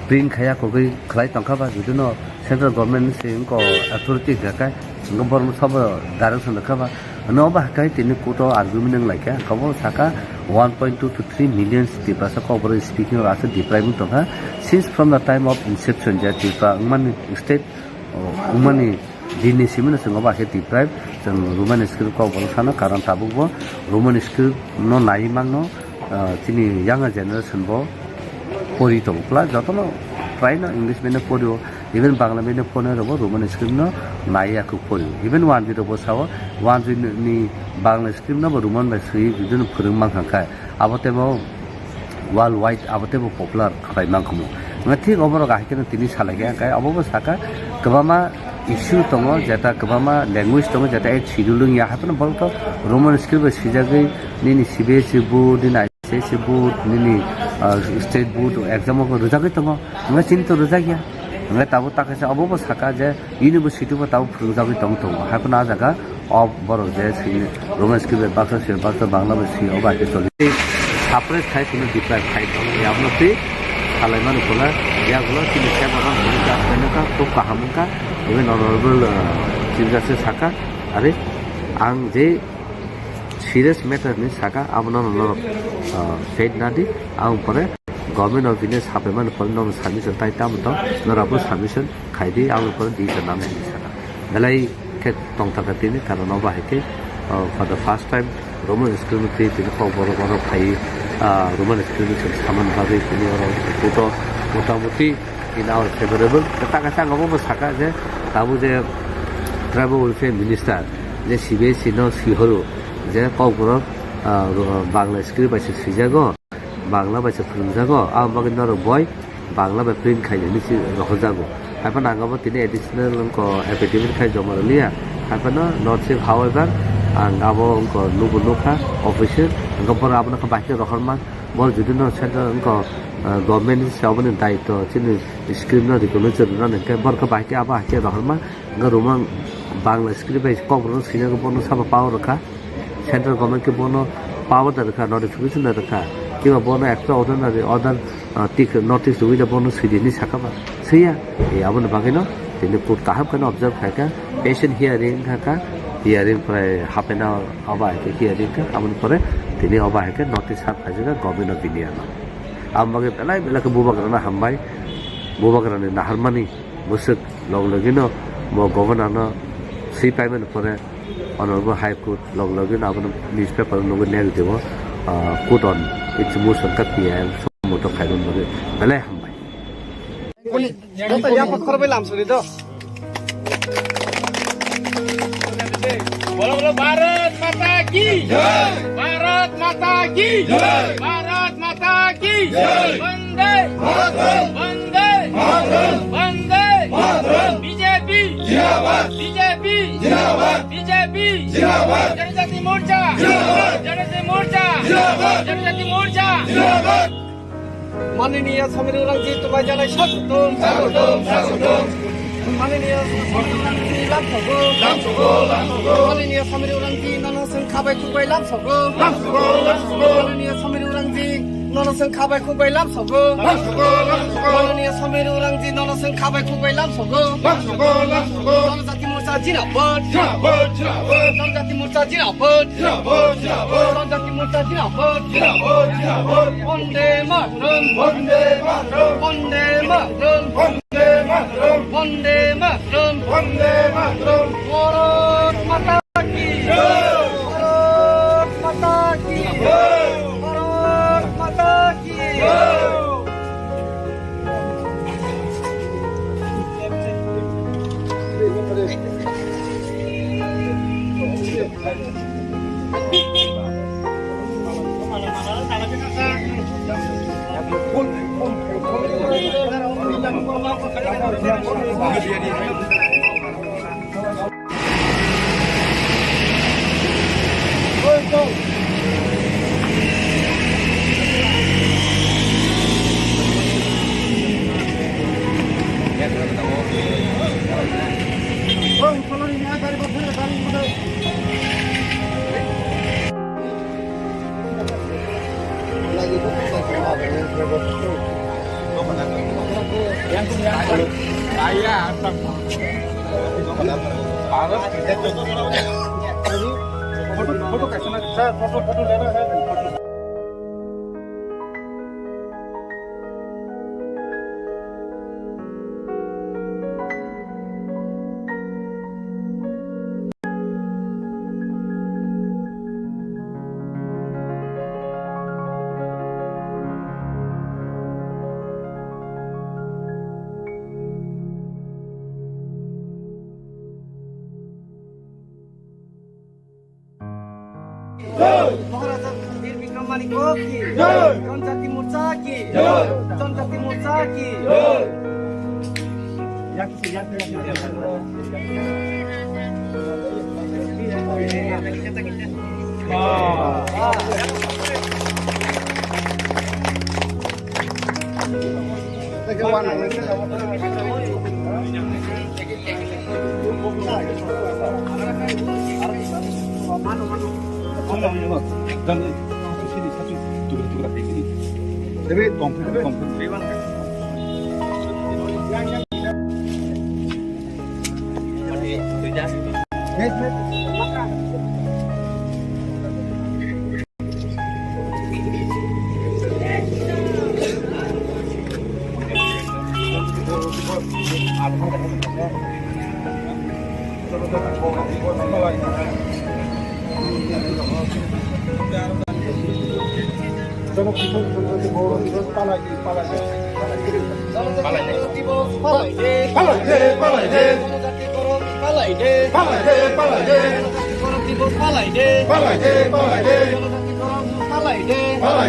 print khaya ko kai khlai tangkha ba judino central government se ko authority ga kai ngom bor sab direction rakha ba no ba kai tini koto argument nang laika kabo saka 1.2 to 3 million Tripura cover speaking of as depriving to her since from the time of inception ja Tripura umani state umani dini simena sengoba he deprive jang Roman script ko bol sana karan tabu bo Roman script no nai mangno tini younger generation bo pori to plus jotono try no English mene porio even Bangla mene pone robo Roman script no nai aku porio even 1 robo sawo 1 ni Bangla script no Roman ba sri bidun phurung mangkha abote bo worldwide abote bo popular khai mangkhamu ngathi oboro gaikena tini salage kai abobo saka kbama issue tongo jeta kbama language tongo jeta e schedule ya hapen bolto Roman script sijagai nini CBSE board nini ICSE board nini state board exam ko rujagai tongo nga chinto rujagya nga tabu takase abobo saka je university bo tabu rujagai tongo hapen a jaga of boro je Roman script baksa sir baksa bangla ba si oba ke soli separate khai tini deprive khai tongo yamno pe Salaiman pula ya gula sini siapa orang punya mereka tuh paham kan even honorable chief justice saka are ang je serious matter ni saka abno no said nadi ang pore government of India Salaiman pula no submission tai tam to no rapo submission khaidi ang pore di nam ni saka dalai ke tong takati ni karena ba heke for the first time Roman school ni ti ko boro khai Roman school ni saman bagi ini orang foto motamuti in our favorable kata ngomo saka je tabu je travel welfare minister je CBSE no sihoro je pawgoro Bangla school ba se sijago Bangla ba se phunjago ambagin no boy Bangla ba print khai ni si rojago apa nangabo tini additional ko affidavit khai joma liya apa no not safe however angabo ko nubu nukha official angapor abna ka bahke rohman bol judi no center ko government sabone daito chini screen no recommendation no ke bor ka bahke aba ke rohman garuma Bangla script ba ko bro sine ko bono sab paw rakha central government ke bono power da rakha notification da rakha kiba bono extra other tik notice do ida bono sidini sakaba seya e abon bagino tini put kahap kana observe khaka patient hearing khaka hearing pray half an hour aba ke hearing ka abon pore tini aba ke notice hap khajaga government of India no ambage pelai bela ke bubagrana hambai bubagrana na harmani musuk logino mo governor no si payment pore honorable High Court logino abon newspaper no nel debo put on it's more sankat piya so moto khaidon bore bale hambai Kita yang pakar belam suri tu. बोलो बोलो भारत माता की जय भारत माता की जय भारत माता की जय वंदे मातरम वंदे मातरम वंदे मातरम बीजेपी जिंदाबाद बीजेपी जिंदाबाद बीजेपी जिंदाबाद जनजाति मोर्चा जिंदाबाद जनजाति मोर्चा जिंदाबाद जनजाति मोर्चा जिंदाबाद माननीय समीर उरांजी तुम्हारे जाने स्वागतम माननीय माननीय समीर उरांजी नाना संग खाबाय खुबाय लामसगो माननीय समीर उरांजी नाना संग खाबाय खुबाय लामसगो माननीय समीर उरांजी नाना संग खाबाय खुबाय लामसगो जनजाति मोर्चा जिंदाबाद जनजाति मोर्चा जिंदाबाद जनजाति मोर्चा जिंदाबाद वंदे मातरम वंदे मातरम वंदे मातरम वंदे मातरम वंदे मातरम वंदे मातरम भारत माता की जय भारत माता की जय भारत माता की जय फोटो कैसे ना सर फोटो लेना है महाराजा वीर विक्रम मानिको की जनजाति मोर्चा की जनजाति मोर्चा की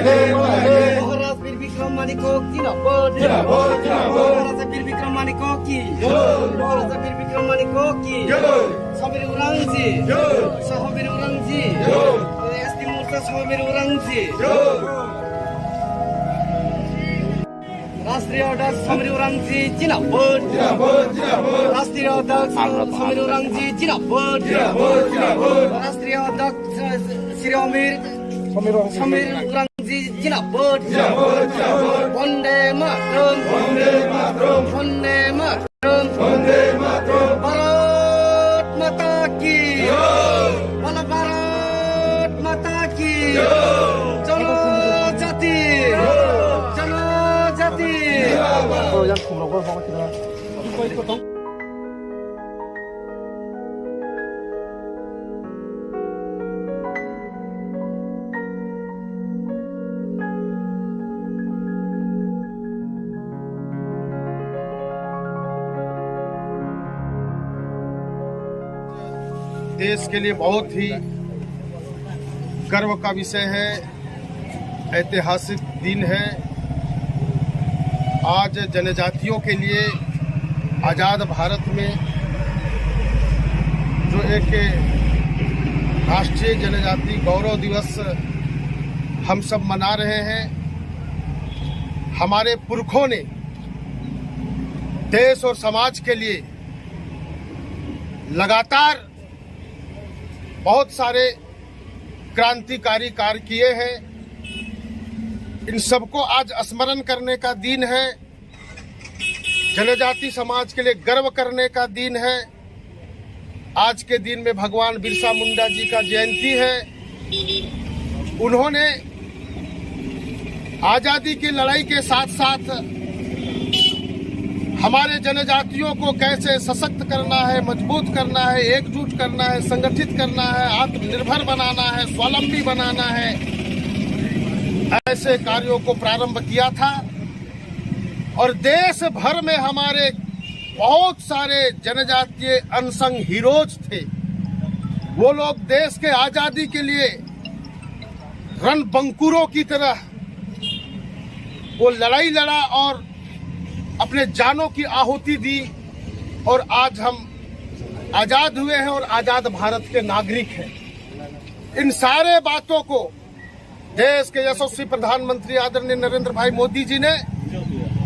महाराज वीर विक्रम मानिको जिंदाबाद महाराजा वीर विक्रम मानिको की महाराजा वीर विक्रम मानिको की समीर उरांजी सहवीर उरांजी एसटी मोर्चा सहवीर उरांजी राष्ट्रीय अध्यक्ष समीर उरांजी जिंदाबाद राष्ट्रीय अध्यक्ष समीर उरांजी जिंदाबाद राष्ट्रीय अध्यक्ष श्री समीर उरांजी जिंदाबाद वंदे मातरम वंदे मातरम वंदे मातरम वंदे मातरम भारत माता की बोलो भारत माता की जनजाति जनजाति देश के लिए बहुत ही गर्व का विषय है, ऐतिहासिक दिन है। आज जनजातियों के लिए आज़ाद भारत में जो एक राष्ट्रीय जनजाति गौरव दिवस हम सब मना रहे हैं। हमारे पुरखों ने देश और समाज के लिए लगातार बहुत सारे क्रांतिकारी कार्य किए हैं। इन सबको आज स्मरण करने का दिन है। जनजाति समाज के लिए गर्व करने का दिन है। आज के दिन में भगवान बिरसा मुंडा जी का जयंती है। उन्होंने आजादी की लड़ाई के साथ साथ हमारे जनजातियों को कैसे सशक्त करना है, मजबूत करना है, एकजुट करना है, संगठित करना है, आत्मनिर्भर बनाना है, स्वावलंबी बनाना है, ऐसे कार्यों को प्रारंभ किया था। और देश भर में हमारे बहुत सारे जनजातीय अनसंग हीरोज थे। वो लोग देश के आजादी के लिए रणबंकुरों की तरह वो लड़ाई लड़ा और अपने जानों की आहुति दी। और आज हम आजाद हुए हैं और आजाद भारत के नागरिक हैं। इन सारे बातों को देश के यशस्वी प्रधानमंत्री आदरणीय नरेंद्र भाई मोदी जी ने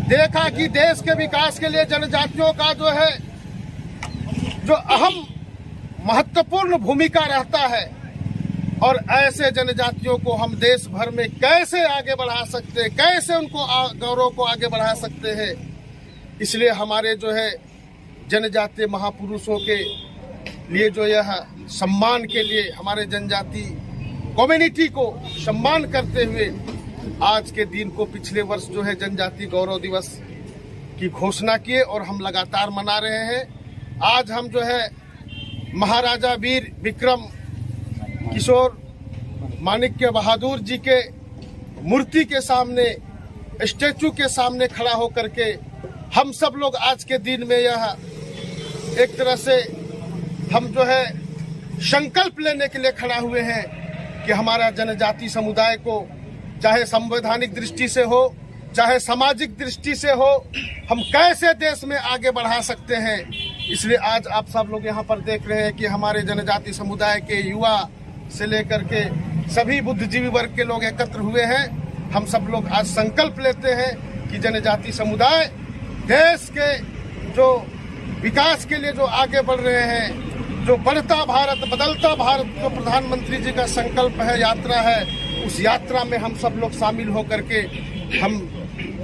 देखा कि देश के विकास के लिए जनजातियों का जो अहम महत्वपूर्ण भूमिका रहता है और ऐसे जनजातियों को हम देश भर में कैसे आगे बढ़ा सकते हैं, कैसे उनको गौरव को आगे बढ़ा सकते हैं। इसलिए हमारे जनजातीय महापुरुषों के लिए यह सम्मान के लिए हमारे जनजाति कम्युनिटी को सम्मान करते हुए आज के दिन को पिछले वर्ष जनजाति गौरव दिवस की घोषणा किए और हम लगातार मना रहे हैं। आज हम महाराजा वीर विक्रम किशोर माणिक्य बहादुर जी के मूर्ति के सामने, स्टैचू के सामने खड़ा होकर के हम सब लोग आज के दिन में यह एक तरह से हम संकल्प लेने के लिए खड़ा हुए हैं कि हमारा जनजाति समुदाय को चाहे संवैधानिक दृष्टि से हो, चाहे सामाजिक दृष्टि से हो, हम कैसे देश में आगे बढ़ा सकते हैं। इसलिए आज आप सब लोग यहाँ पर देख रहे हैं कि हमारे जनजाति समुदाय के युवा से लेकर के सभी बुद्धिजीवी वर्ग के लोग एकत्र हुए हैं। हम सब लोग आज संकल्प लेते हैं कि जनजाति समुदाय देश के विकास के लिए आगे बढ़ रहे हैं, बढ़ता भारत बदलता भारत जो प्रधानमंत्री जी का संकल्प है, यात्रा है, उस यात्रा में हम सब लोग शामिल होकर के हम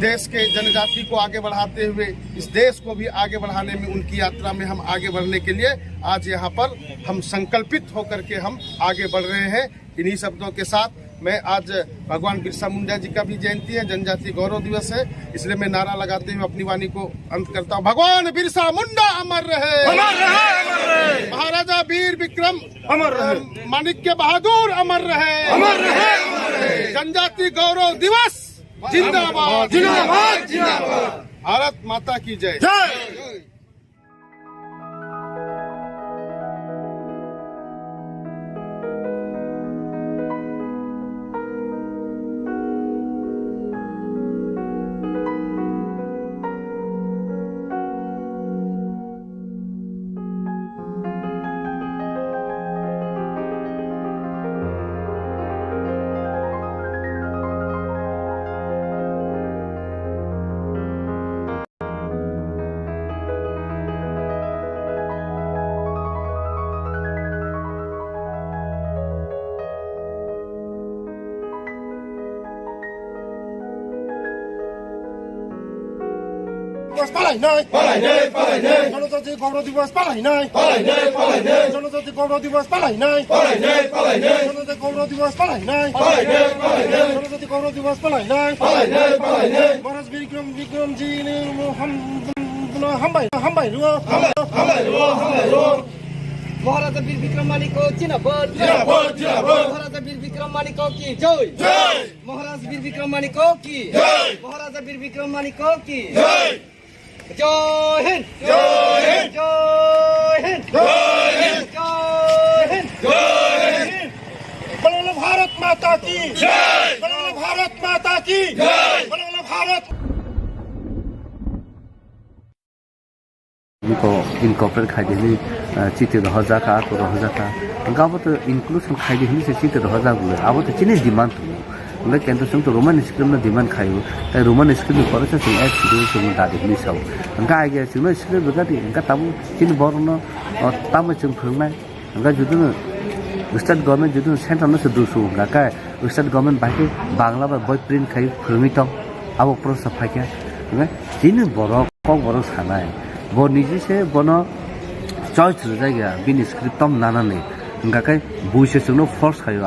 देश के जनजाति को आगे बढ़ाते हुए इस देश को भी आगे बढ़ाने में उनकी यात्रा में हम आगे बढ़ने के लिए आज यहाँ पर हम संकल्पित होकर के हम आगे बढ़ रहे हैं। इन्हीं शब्दों के साथ मैं आज भगवान बिरसा मुंडा जी का भी जयंती है, जनजाति गौरव दिवस है, इसलिए मैं नारा लगाते हुए अपनी वाणी को अंत करता हूँ। भगवान बिरसा मुंडा अमर रहे, अमर रहे, अमर रहे। महाराजा वीर विक्रम अमर रहे, माणिक्य बहादुर अमर रहे, अमर रहे, अमर रहे। जनजाति गौरव दिवस जिंदाबाद, जिंदाबाद, जिंदाबाद। भारत माता की जय। जनजाति गौरव दिवस पालाइनाय, जनजाति गौरव दिवस पालाइनाय, जनजाति गौरव दिवस पालाइनाय, जनजाति गौरव दिवस पालाइनाय। महाराज विक्रम जी ने महाराजा वीर विक्रम को जिंदाबाद, जिंदाबाद, जिंदाबाद। महाराजा वीर विक्रम की जय, जय। महाराज वीर विक्रम की जय, महाराजा वीर विक्रम की जय। जय हिंद, जय हिंद, जय हिंद, जय हिंद, जय हिंद। माता की जय बोलो भारत माता की जय बोलो भारत इनको इनकॉर्पोरेट खाइदे हनी चिते हजा का तो हजा का गाबो तो इंक्लूसन खाइदे हनी से चिते हजा गुले आबो तो चिने डिमांड तो केंद्र संग तो रोमन स्क्रिप्ट में डिमांड खायो त रोमन स्क्रिप्ट पर से एक वीडियो से में दादे हनी साव अंका आगे सिनो स्क्रिप्ट बगाती अंका ताबो चिन बरनो ताबो जों फोरोंनाय अंका जुदि स्टेट गवर्नमेंट जुदि सेंट्रल में से दुसु गाका स्टेट गवर्नमेंट बाकी बांग्ला बा बय प्रिंट खायो फोरोंमित आबो प्रोसेस फाइका चिन बर को बर सानाय bo niji se bono choice jaiga bin script tom nana ne ngakai buise sungno force khayo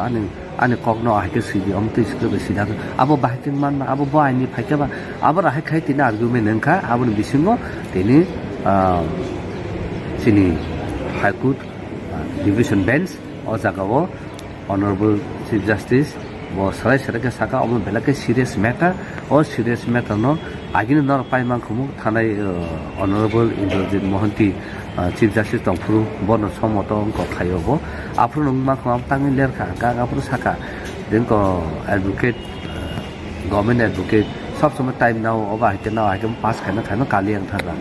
ani kokno ahike sidi amte script sida abo bahitin man abo bo ani phaike ba abo rahe khai tin argument nengka abo bisingo tini sini high court division bench o jagao honorable chief justice bo sarai sarake saka abo belake serious matter no agini nor paimang khumu thanai honorable Indrajit Mohanty chief justice tongfru bono somoto ko khayobo afru nungma kham tangin ler kha ka afru saka den ko advocate government advocate sob somay time now oba hite now item pass khana kaliang thaga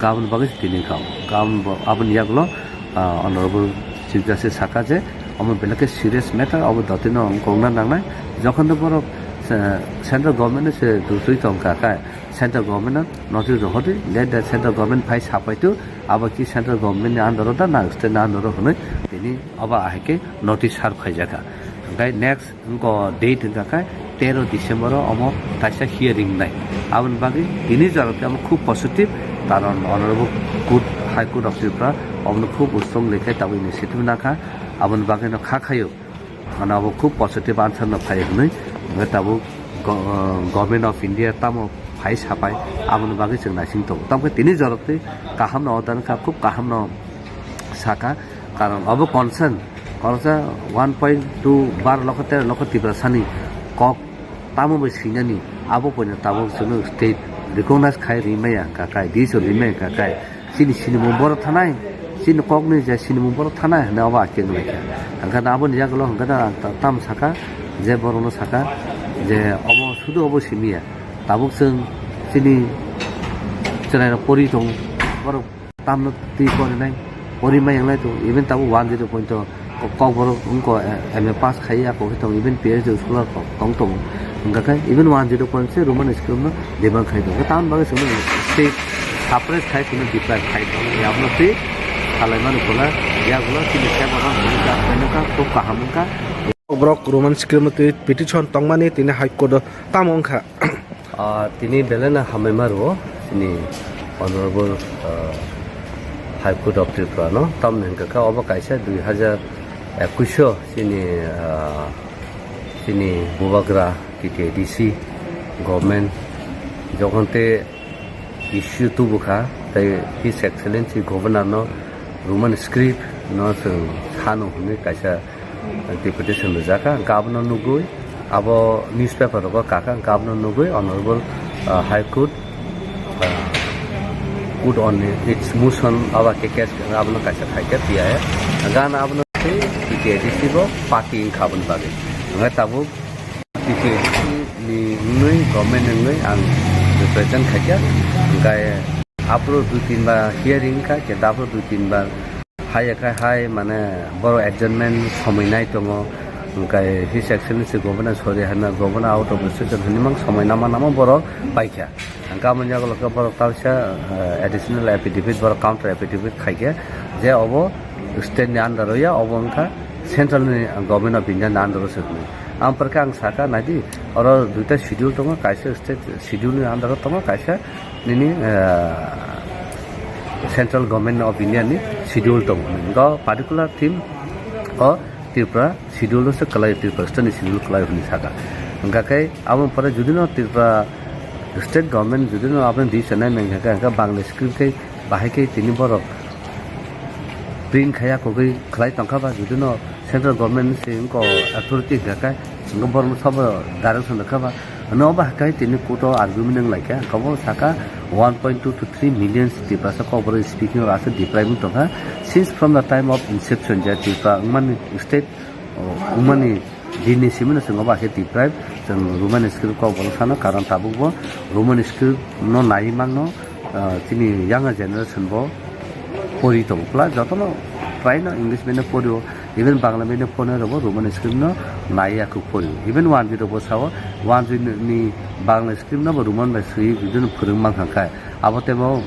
gaun bagis tini ka gaun abun yaglo honorable chief justice saka je amo belake serious matter abo dotino kongna nangnai jokhon to borok central government se dusui tongka ka central government notice hodi let the central government phai sapai tu aba ki central government ni andaro da na state na andaro hone tini aba ahike notice har khai jaka gai next ko date ka 13 December amo taisa hearing nai abun bagi tini jarate am khub positive karon honorable court high court of Tripura amno khub strong lekhai tabu initiative na kha abun bagi no kha khayo ana abo khub positive answer na phai hone tabu government of India tamo phai sapai abun bagi जों नासिं तो तमके तिनि जरते काहाम न अदान का खूब काहाम न साका कारण अब concern खरचा 1.2 12 लाख 13 लाख तिब्रा सानि कक तामो बसिनानि आबो पने ताबो जों स्टेट रिकगनाइज खाइ रिमाया काकाय दिस रिमाय काकाय सिनि मुबर थानाय सिनि ककनि जे सिनि मुबर थानाय न अब आके नयका अंका नाबो नियागलो अंका ताम साका जे बरनो साका जे अब सुदु अब सिमिया ताबो जों सिनि चलायना परि दं बर तामनो ति कोननाय परि मायंलाय तो इभेन ताबो 10 पॉइंट कक बर उनको एमए पास खाइया को तो इभेन पीएच स्कूल तंग तंग उनका इभेन 10 पॉइंट से रोमन स्कूल में देबन खाइ दो ताम बागे सम स्टेट साप्रेस खाइ कुनो डिप्लाय खाइ दो याबनो ते खालायमान कोला यागलो सिनि सेबा का पेनका तो काहामका ब्रक रोमन स्क्रिप्ट में पिटिशन तंगमानि तिने हाइकोर्ट तामंखा तिनी बेलेना हामेमारो नि honorable high court of Tripura no tam nengka ka oba kaisa 2021 sini bubagra TTDC government jogonte issue tu bukha tai his excellency governor no roman script no khano hune kaisa deputation jaka gabno nugui abo newspaper ko kaka gabno nugui honorable high court put on its motion aba ke case abno kaisa khaike dia hai gan abno se TTDC bo party in khabun bage ngai tabu TTDC ni ngai government ngai ang represent khaike ngai apro 2-3 bar hearing ka ke apro 2-3 bar hai mane boro adjournment somai nai tongo ngai his excellency governor sori hana governor out of the session hanimang somai nama boro paikha गामन जागल का बर तालसा additional affidavit बर counter affidavit खाइके जे अबो state नि under या अबो उनका central नि government of India नि अंडर सकने आम पर का साका नादि और दुटा शेड्यूल तंग काइसे स्टेट शेड्यूल नि अंडर तंग काइसे नि सेंट्रल गवर्नमेंट ऑफ इंडिया नि शेड्यूल तंग ग पार्टिकुलर थीम और त्रिपुरा शेड्यूल से कलाई त्रिपुरा स्टेट नि शेड्यूल कलाई हुनि साका उनका कई आम पर जुदिन त्रिपुरा स्टेट गवर्नमेंट जुदिन आपने दी सनाय मेंगा बांग्ला स्क्रिप्ट के बाहाय के तिनि बर प्रिंट खाया को गई खलाई तंखा बा जुदिन सेंट्रल गवर्नमेंट से इनको अथॉरिटी का इनको बर सब डायरेक्शन रखा बा न बा kai तिनि कोटो आर्गुमेंट लाइका कबो साका 1.2 to 3 million Tripura sa cover speaking of as depriving to since from the time of inception that Tripura umani state umani Dini simino sing oba ke deprive jeng Roman school ko bol sana karon tabukbo Roman school no nai mangno tini younger generation bo pori to pla jotono try no English medium porio even Bangla medium pone robo Roman school no nai aku porio even one bit robo sawo one ni Bangla school no Roman ba sui bidun phurung mang khangkai abote bo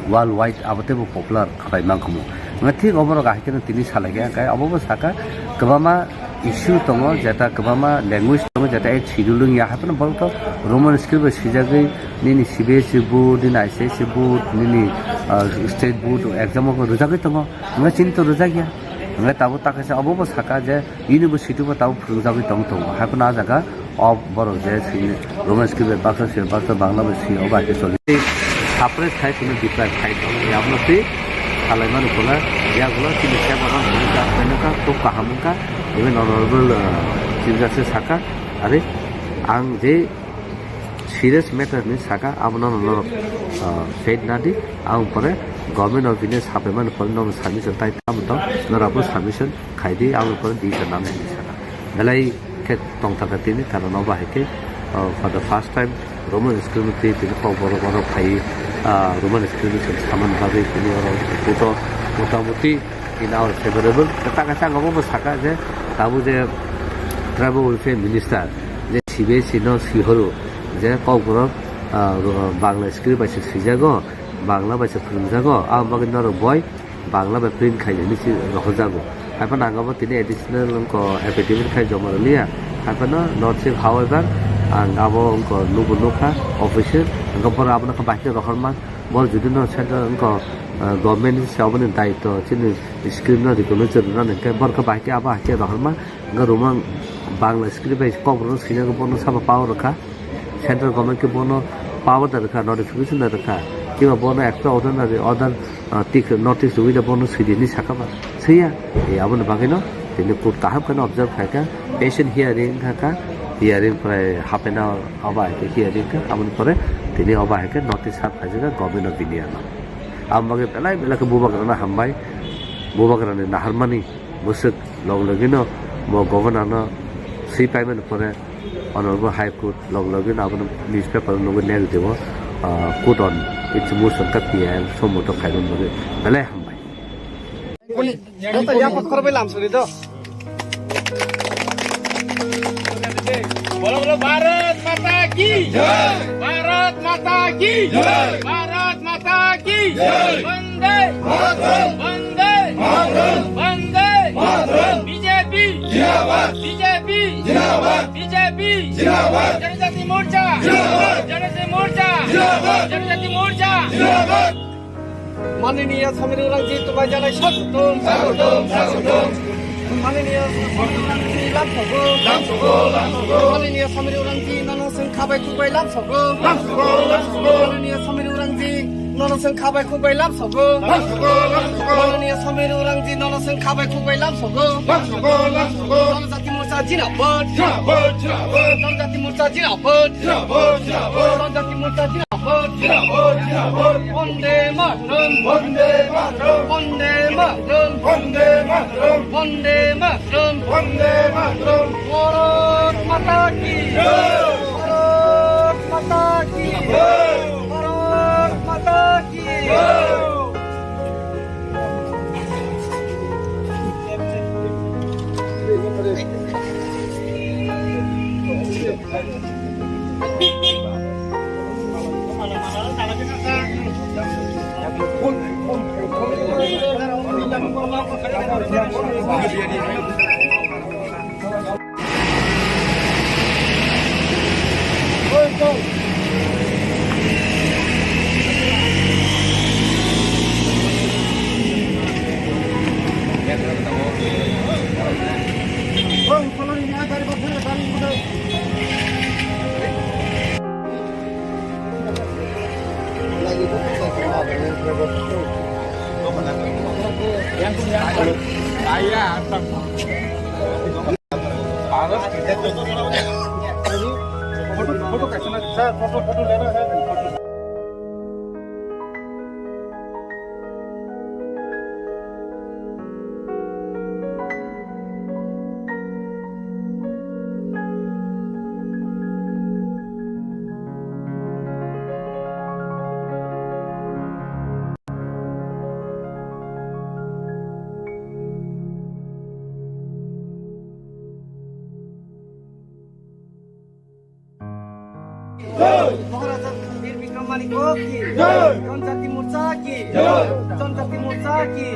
worldwide abote bo popular khabai mangkhumu ngathi oboro ga hikene tini salage kai abobo saka kebama issue tongo jeta kebama language tongo jeta e chidulung ya hapen bolto Roman school ba sijagai nini CBSE board nini ICSE board nini state board exam ko rujagai tongo nga chinto rujagya nga tabu takase abobo saka je university ba tabu rujagai tongo hapen a jaga of boro je Roman school ba baksa se baksa bangla ba si oba ke choli sapre khai tunu dipra khai yamno te Alaiman Kola, Yagola, Chimichaba, Penaka, Toka Hamuka, even honorable Chimgase Saka, Are Ang de serious matter in Saka, Abonon Fed Nadi, Ampore, Government of Venus Hapeman, Polno Submission Type Tamuto, Norabu Submission, Kaidi, Ampore, these are Nam Saka. Dalai Ket Tongtakatini, Taranova Heke, for the first time, Roman discriminate in the Boro Pai. Roman discrimination saman bagi ini orang itu muti in our favorable. Kata ngomong bersaka je, tahu je travel welfare minister je CBSE no sihoru je kau kurang Bangla script bahasa sijago, Bangla bahasa film jago, bagi orang boy Bangla bahasa print kai jadi si rohajago. Apa nanggapo tini additional ko epidemic kai jomar liya. Apa not safe however. Abo ko nubu nuka official ko por abna ka bahte rohman bol judino center ko government sabun daito chini screen na dikono churna ne ke bor ka bahte aba ke rohman ga roman Bangla script ba ko bro sina ko bono sab power rakha central government ke bono power da rakha notification da rakha kiba bono ekta other tik notice with bono sidini sakaba seya e abun bagino tini put kahab kana observe khaka patient hearing khaka hearing for half an hour oba ke hearing ka amun pore tini oba ke notice hat ajaga government of India no ambage pelai bela ke bubagrana hambai bubagrana na harmani musuk logino mo governor no si payment pore honorable high court logino abun newspaper no nel devo court on its motion ka pm somoto khaidon bole pelai hambai Dota ya pat korbe lam suri do बोलो बोलो भारत माता की जय भारत माता की जय भारत माता की जय वंदे मातरम वंदे मातरम वंदे मातरम बीजेपी जिंदाबाद बीजेपी जिंदाबाद बीजेपी जिंदाबाद जनजाति मोर्चा जिंदाबाद जनजाति मोर्चा जिंदाबाद जनजाति मोर्चा जिंदाबाद माननीय समीर उरांजी तुम्हारे जाने स्वागतम माननीय माननीय समीर उरांजी नाना सिंह खाबाय खुबाय लामसगो माननीय समीर उरांजी नाना सिंह खाबाय खुबाय लामसगो माननीय समीर उरांजी नाना सिंह खाबाय खुबाय लामसगो जनजाति मोर्चा जिंदाबाद जनजाति मोर्चा जिंदाबाद जनजाति मोर्चा जिंदाबाद वंदे मातरम वंदे मातरम वंदे मातरम वंदे मातरम वंदे मातरम वंदे मातरम भारत माता की जय भारत माता की जय भारत माता की जय फोटो कैसे ना सर फोटो लेना है मालिकों की जनजाति मोर्चा की जनजाति मोर्चा की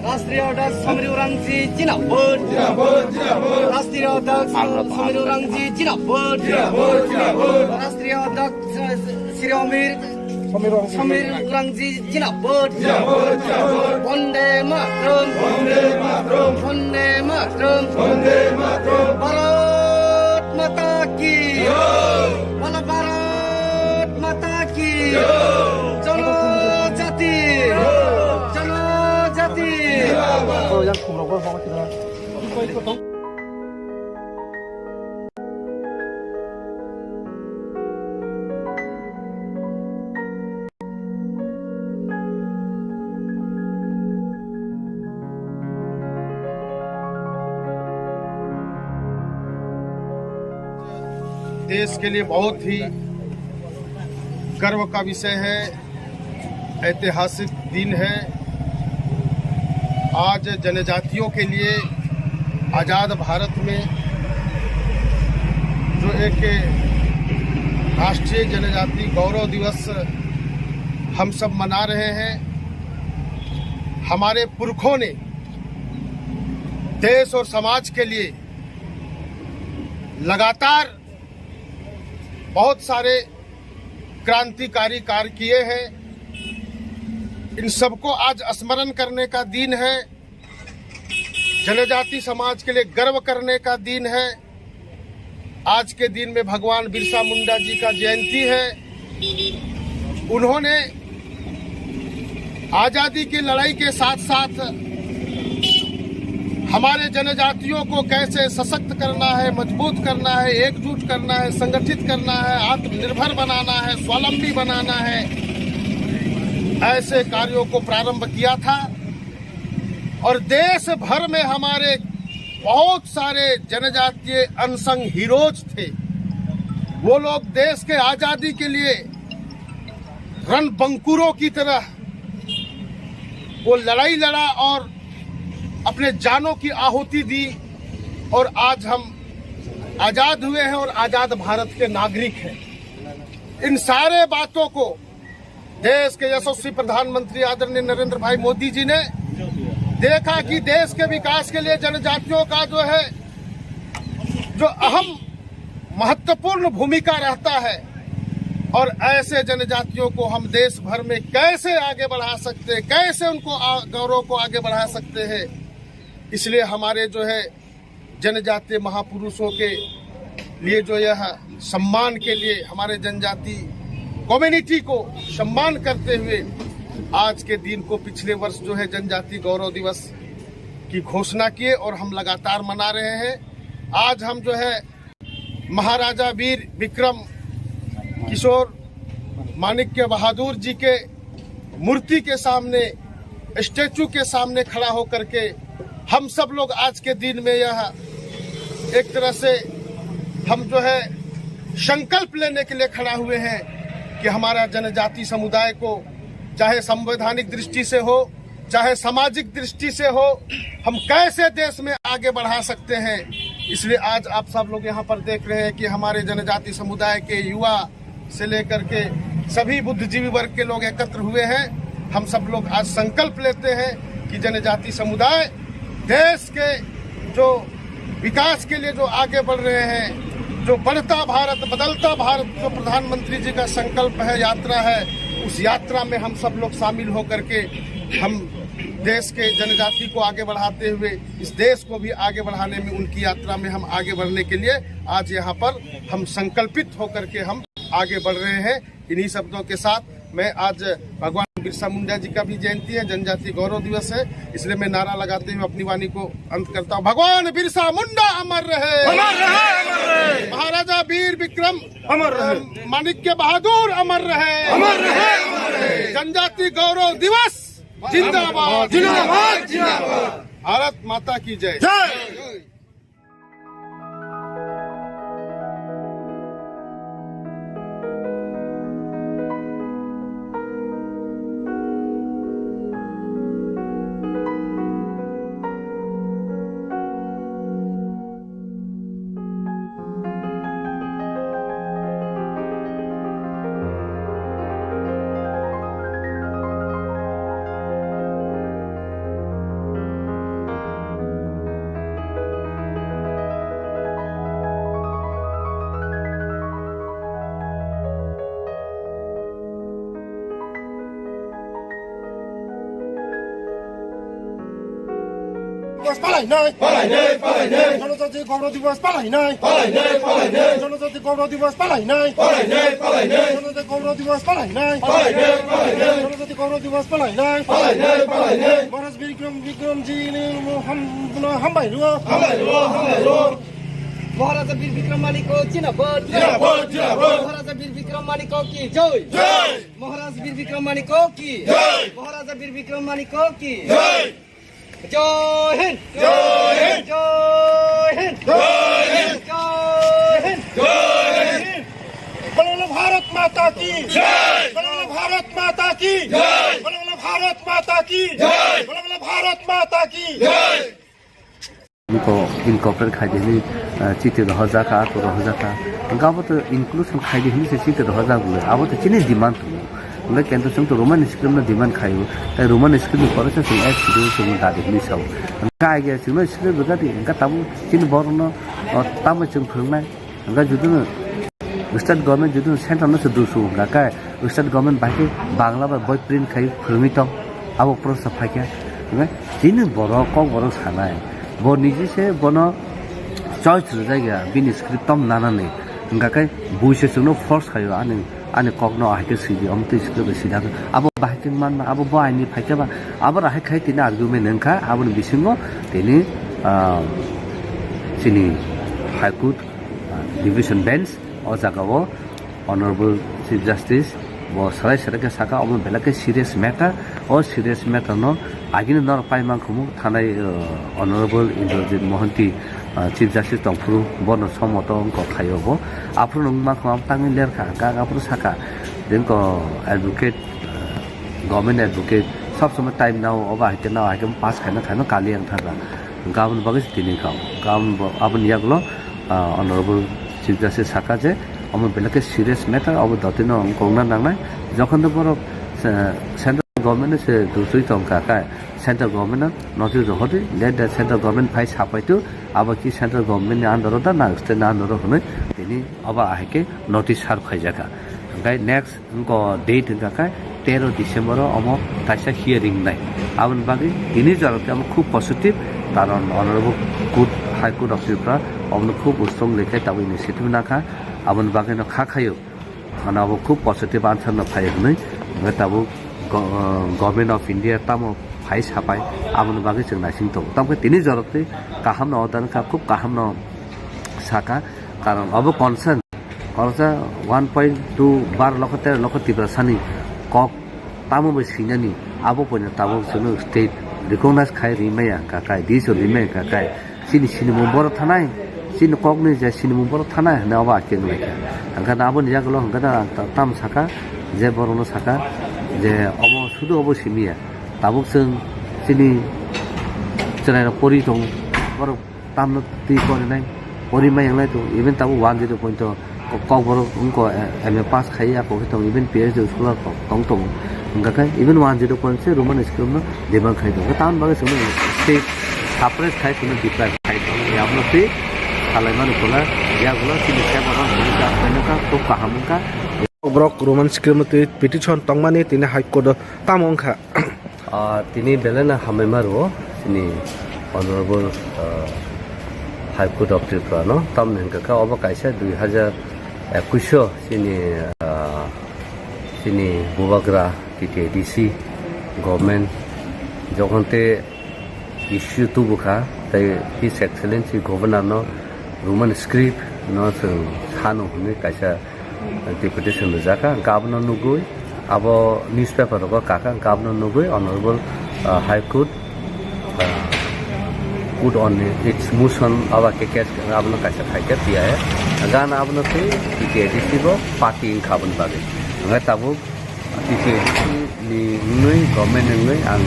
राष्ट्रीय अध्यक्ष समीर उरांजी जिनापुर राष्ट्रीय अध्यक्ष समीर उरांजी जिनापुर राष्ट्रीय अध्यक्ष श्री समीर उरांजी जिनापुर वंदे मातरम वंदे मातरम भारत माता की बोलो भारत माता की जनजाति देश के लिए बहुत ही गर्व का विषय है, ऐतिहासिक दिन है। आज जनजातियों के लिए आज़ाद भारत में जो एक राष्ट्रीय जनजाति गौरव दिवस हम सब मना रहे हैं। हमारे पुरखों ने देश और समाज के लिए लगातार बहुत सारे क्रांतिकारी कार्य किए हैं। इन सबको आज स्मरण करने का दिन है। जनजाति समाज के लिए गर्व करने का दिन है। आज के दिन में भगवान बिरसा मुंडा जी का जयंती है। उन्होंने आजादी की लड़ाई के साथ साथ हमारे जनजातियों को कैसे सशक्त करना है, मजबूत करना है, एकजुट करना है, संगठित करना है, आत्मनिर्भर बनाना है, स्वावलंबी बनाना है, ऐसे कार्यों को प्रारंभ किया था। और देश भर में हमारे बहुत सारे जनजातीय अनसंग हीरोज थे। वो लोग देश के आजादी के लिए रणबंकुरों की तरह वो लड़ाई लड़ा और अपने जानों की आहुति दी। और आज हम आजाद हुए हैं और आजाद भारत के नागरिक हैं। इन सारे बातों को देश के यशस्वी प्रधानमंत्री आदरणीय नरेंद्र भाई मोदी जी ने देखा कि देश के विकास के लिए जनजातियों का जो अहम महत्वपूर्ण भूमिका रहता है। और ऐसे जनजातियों को हम देश भर में कैसे आगे बढ़ा सकते हैं, कैसे उनको गौरव को आगे बढ़ा सकते हैं। इसलिए हमारे जनजातीय महापुरुषों के लिए यह सम्मान के लिए हमारे जनजाति कम्युनिटी को सम्मान करते हुए आज के दिन को पिछले वर्ष जनजाति गौरव दिवस की घोषणा किए और हम लगातार मना रहे हैं। आज हम महाराजा वीर विक्रम किशोर माणिक्य बहादुर जी के मूर्ति के सामने, स्टैचू के सामने खड़ा होकर के हम सब लोग आज के दिन में यह एक तरह से हम संकल्प लेने के लिए खड़ा हुए हैं कि हमारा जनजाति समुदाय को चाहे संवैधानिक दृष्टि से हो, चाहे सामाजिक दृष्टि से हो, हम कैसे देश में आगे बढ़ा सकते हैं। इसलिए आज आप सब लोग यहाँ पर देख रहे हैं कि हमारे जनजाति समुदाय के युवा से लेकर के सभी बुद्धिजीवी वर्ग के लोग एकत्र हुए हैं। हम सब लोग आज संकल्प लेते हैं कि जनजाति समुदाय देश के जो विकास के लिए जो आगे बढ़ रहे हैं, जो बढ़ता भारत बदलता भारत जो प्रधानमंत्री जी का संकल्प है, यात्रा है, उस यात्रा में हम सब लोग शामिल होकर के हम देश के जनजाति को आगे बढ़ाते हुए इस देश को भी आगे बढ़ाने में उनकी यात्रा में हम आगे बढ़ने के लिए आज यहाँ पर हम संकल्पित होकर के हम आगे बढ़ रहे हैं। इन्हीं शब्दों के साथ मैं आज भगवान बिरसा मुंडा जी का भी जयंती है, जनजाति गौरव दिवस है, इसलिए मैं नारा लगाते हुए अपनी वाणी को अंत करता हूँ। भगवान बिरसा मुंडा अमर रहे, अमर रहे, अमर रहे। महाराजा वीर विक्रम अमर रहे, माणिक्य बहादुर अमर रहे, अमर रहे, अमर रहे। जनजाति गौरव दिवस जिंदाबाद, जिंदाबाद, जिंदाबाद। भारत माता की जय। जनजाति गौरव दिवस पालाइनाय, जनजाति गौरव दिवस पालाइनाय, जनजाति गौरव दिवस पालाइनाय, जनजाति गौरव दिवस पालाइनाय। महाराज विक्रम जी ने हामबाय महाराजा वीर विक्रम मानी को जिंदाबाद, महाराजा वीर विक्रम मानी को की जय, महाराजा वीर विक्रम मानी को की, महाराजा वीर विक्रम मानी को की जय हिंद, जय हिंद, जय हिंद, जय हिंद, जय हिंद, जय हिंद। बोलो भारत माता की जय, बोलो भारत माता की जय, बोलो भारत माता की जय, बोलो भारत माता की जय। इनको इनकॉर्पोरेट खाइदिनि चिते रहजाका तो रहजाका गाबो तो इंक्लूसन खाइदिनि से चिते रहजा गुले आबो तो चिने डिमांड उनका केंद्र संघ तो रोमन स्क्रिप्ट में डिमांड खायो ताई रोमन स्क्रिप्ट में परसे से एक वीडियो से मुझे दादी नहीं साउ उनका आगे से उन्हें स्क्रिप्ट बताती उनका ताबू चिन बोरनो और ताबू चिन फरना उनका जुदन स्टेट गवर्नमेंट जुदन सेंटर में से दूसरो उनका क्या स्टेट गवर्नमेंट बाकी बांग्ला में बॉय प्रिंट खाई फरमितो अब ऊपर सफाई क्या उनका चिन बोरो कौन बोरो खाना है वो निजी से बनो चॉइस हो जाएगा बिन स्क्रिप्ट तम नाना नहीं उनका क्या बुइसे सुनो फोर्स खायो आने कॉग्नो आके सीधी अमते स्क्रिप्ट सीधा अब बाकी मान अब वो आइनी फाइके बा अब राहे खाई तीन आर्गुमेंट नंखा अब बिसिंगो तीन चिनी हाई कोर्ट डिविजन बेंच और जगह वो ऑनरेबल चीफ जस्टिस वो सराय सराय के साका अब बेला के सीरियस मैटर और सीरियस मैटर नो आगे नर पाइमा खुमु थानाय honourable Indrajit Mohanty chief justice तंफुरु बनो समत अंको खायोबो आफुर नंगमा खाम तांगि लेरखा गागापुर साका जिनको एडवोकेट गवर्नमेंट एडवोकेट सब समय टाइम नाउ अब आके नाउ आके पास खाना खाना काली अंग थारा गावन बगस तिनि खाओ गावन अब नियागलो ऑनरेबल चीफ जस्टिस साका जे अब बेला के सीरियस मैटर अब दतिनो अंकोंगना नांगनाय जखन तो बरो सेंट्रल गवर्नमेंट से दूसरी तंका का सेंट्रल गवर्नमेंट नोटिस होते लेट द सेंट्रल गवर्नमेंट फाइ सापाइतो अब कि सेंट्रल गवर्नमेंट आंदर दा ना स्टेट आंदर होने तिनी अब आके नोटिस सार खाइजाका गाय नेक्स्ट उनको डेट का 13 डिसेम्बर अब ताइसा हियरिंग नाय आबन बाकी तिनी जरते हम खूब पॉजिटिव कारण honourable court high court of Tripura अब खूब स्ट्रॉन्ग लेखे तब इनिशिएटिव नाखा आबन बाकी न खायो माने अब खूब पॉजिटिव आंसर न फाइ नै तब गवर्नमेंट ऑफ इंडिया तम फाइ सापाय आबन बाकी जों नासिं दं तमके तिनी जरते काहाम न अदान का खूब काहाम न साका कारण अब कनसर्न खरचा 1.2 12 लाख 13 लाख त्रिपुरा सानि कक तामो बसिनानि आबो पने ताबो जों स्टेट रिकॉग्नाइज खाइ रिमाया काकाय दिस रिमाय काकाय सिनि सिनि बर थानाय सिनि ककनि जे सिनि बर थानाय न अब आके नलाय अंका नाबो नियागलो अंका ताम साका जे बरनो साका যে শুধু সিমিয়া তাবুক जों जोंनि जेराव परि दं बर तामनो ती परिनाय परिमाय यांलाय दं इभेन ताबु 10 पॉइंट कक बर उनको एमए पास खाई आको दं इभेन पीएचडी स्कुल दं उनका इभेन 10 पॉइंट से रोमन स्कूल में देबां खाई दं तान बागे जों स्टे साप्रेस खाई जों डिप्राइव खाई दं याबनो पे खालायमान कोला यागुला सिनि सेबरन उनका उनका तो काहामुका ब्रक रोमन स्क्रिप्ट मते पिटिशन तंगमानि तिने हाइकोर्ट तामंखा तिनी बेलेना हामेमारो तिनी ऑनरेबल हाइकोर्ट ऑफ त्रिपुरा नो तामनेंका अबा कायसा 2021 सिनि बुबाग्रा टीटीडीसी गवर्नमेंट जखनते इश्यू तुबुखा ताई हिज एक्सेलेंसी गवर्नर नो रोमन स्क्रिप्ट नो जों सानो हने कायसा डेपुटेशन जाका गाबनो नुगुय अब न्यूज़पेपर को काका गाबनो नुगुय honourable high court put on its motion अब के केस गाबनो कायसा खायके दिया है गाना आबनो से टीटीडीसी को पार्टी खाबन बागे नगा ताबो टीटीडीसी नि नुय गवर्नमेंट नुय आं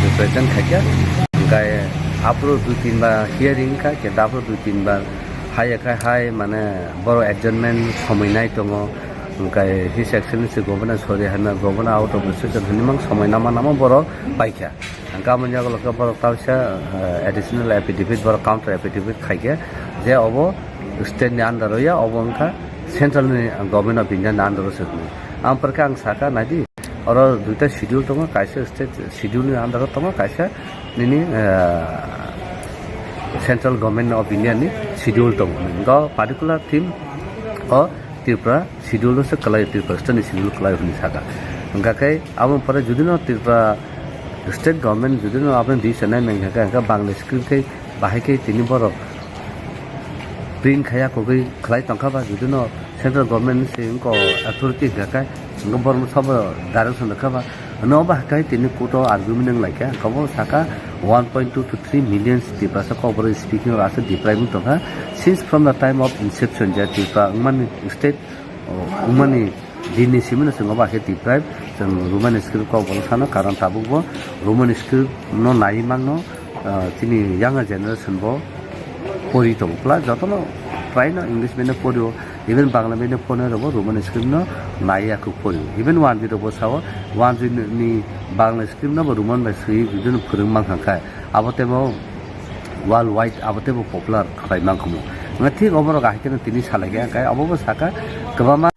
रिप्रेजेंट खायके गाय आपरो 2-3 बार हियरिंग का के दाबो 2-3 बार हाय माने बरो एडजमेंट समयनाय दङ ओमफ्राय हिज एक्सेलेंसी गवर्नर सरि हाना गवर्नर आउट अफ सिचुएशन हनिमां समयनामा नामा बरो बायखा गामोन जागलक बरो तावसा एडिशनल एफिडेविट बरो काउंटर एफिडेविट खायके जे अब स्टेट नि अंडर या अब उनका सेंट्रल नि गवर्नमेंट अफ इंडिया नि अंडर सदनि आम परका आं साका नादि और दुटा शेड्यूल दङ कायसे स्टेट शेड्यूल नि अंडर दङ कायसे निनि सेंट्रल गवर्नमेंट ऑफ इंडिया नि शेड्यूल दङ ग पार्टिकुलर थीम और त्रिपुरा शेड्यूल से कलाई त्रिपुरा स्टेट शेड्यूल कलाई हुनि साका उनकाकै अब पर जुदिन त्रिपुरा स्टेट गवर्नमेंट जुदिन आपन दिसनाय मेंगा बांग्ला स्क्रिप्ट के बाहायकै तिनि बर प्रिंट खाया कोगै खलाई तंखाबा जुदिन सेंट्रल गवर्नमेंट से इनको अथॉरिटी गाका इनको बर सब डायरेक्शन रखाबा no ba kai tin kuto argument like kabo saka 1.2 to 3 million Tripura sa cover speaking of as depriving to her since from the time of inception ja Tripura man state umani dini simina singo ba he deprive jang roman script ko bol sana karan tabugo roman script no nai mangno tini younger generation bo pori to plus jotono try no english mena porio even bangla mena pone robo roman script no naya ku porio even one bit robo sawo one ni bangla script no roman ba sui bidun phurung mang khangkai abote bo worldwide abote bo popular khai mang khomo ngati oboro ga hikena tini salage kai abobo saka kbama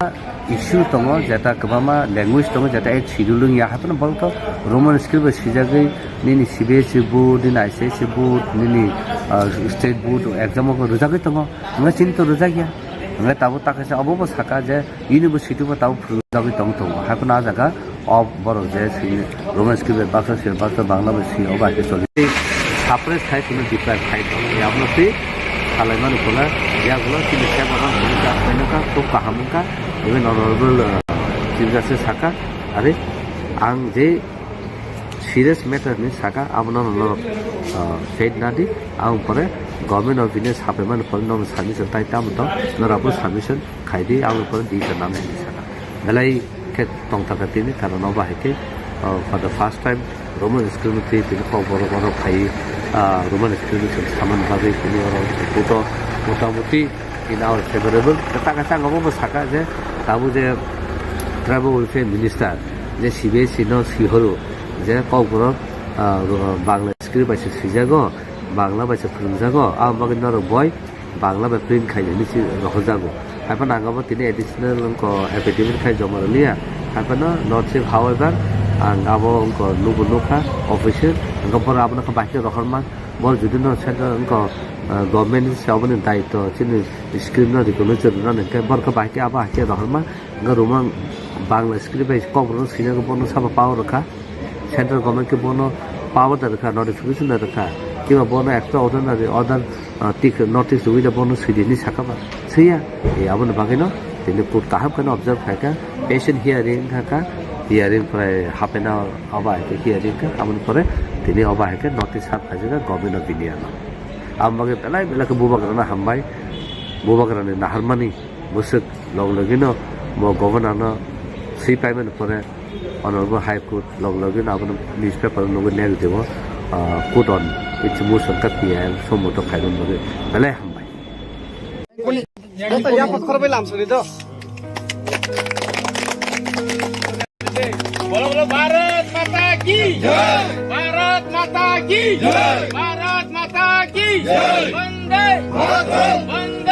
issue tongo jeta kbama language tongo jeta ek schedule ya hatna bolto roman script sijagai nini cbsc board ni icc board nini state board exam ko rujagai tongo ngachin to rujagya ngai tabu takase abobo saka je university bo tabu rujagai tongo hapna jaga of boro je roman script basa sir basa bangla basi oba ke soli sapres khai tini deprive khai tongo yamno se खालायमान कोला यागुला तिनि सेबरन उनका उनका तो काहामुका even honourable chief justice साका अरे आं जे सीरियस मैटर नि साका आबनो न फेड नादि आं परे गवर्नमेंट ऑफ इंडिया सापेमान फलनो सबमिशन ताइताम तो नराबो सबमिशन खाइदि आं पर दि नाम नि साका गलाई के तंगता तिनि कारण बाहेके for the first time Roman script तिनि बरो खाइ roman script saman bagai kini orang foto motamuti in our favorable kata ngomong saka je tabu je travel welfare minister je cbsc no sihoro je kogro bangla script ba sijago bangla ba phungjago ambaga nor boy bangla ba print khai ni si rojago apa nangabo tini additional ko affidavit khai joma liya apa no not safe however ang abo ko nubunuka official ang por abna ka bahke rohman bor judi no center ko government se abone daito chini script no recognized no ne ke bor ka bahke aba ke rohman ga roman bangla script ba ko bro sine ko bono saba power rakha central government ke bono power da rakha notification da rakha kiba bono একটা ordinary other tik notice with bono sidini sakaba seya e abone bagino tini put kahab kana observe khaka patient hearing khaka hearing प्राय half an hour अबा है hearing का आमन परे तिनी अबा है के नोटिस हाफ खाजेगा गवर्नमेंट ऑफ इंडिया ना आम बगे तलाई बेला के बुबागराना हमबाय बुबागराने नाहरमानी बुसक लग लगिनो मो गवर्नर न सी पेमेंट परे Honorable High Court log in our newspaper no negative put on its motion katia and so moto kaidon no bale hambai Kita yang korban langsung itu. बोलो भारत माता की जय, भारत माता की जय, भारत माता की जय, वंदे मातरम, वंदे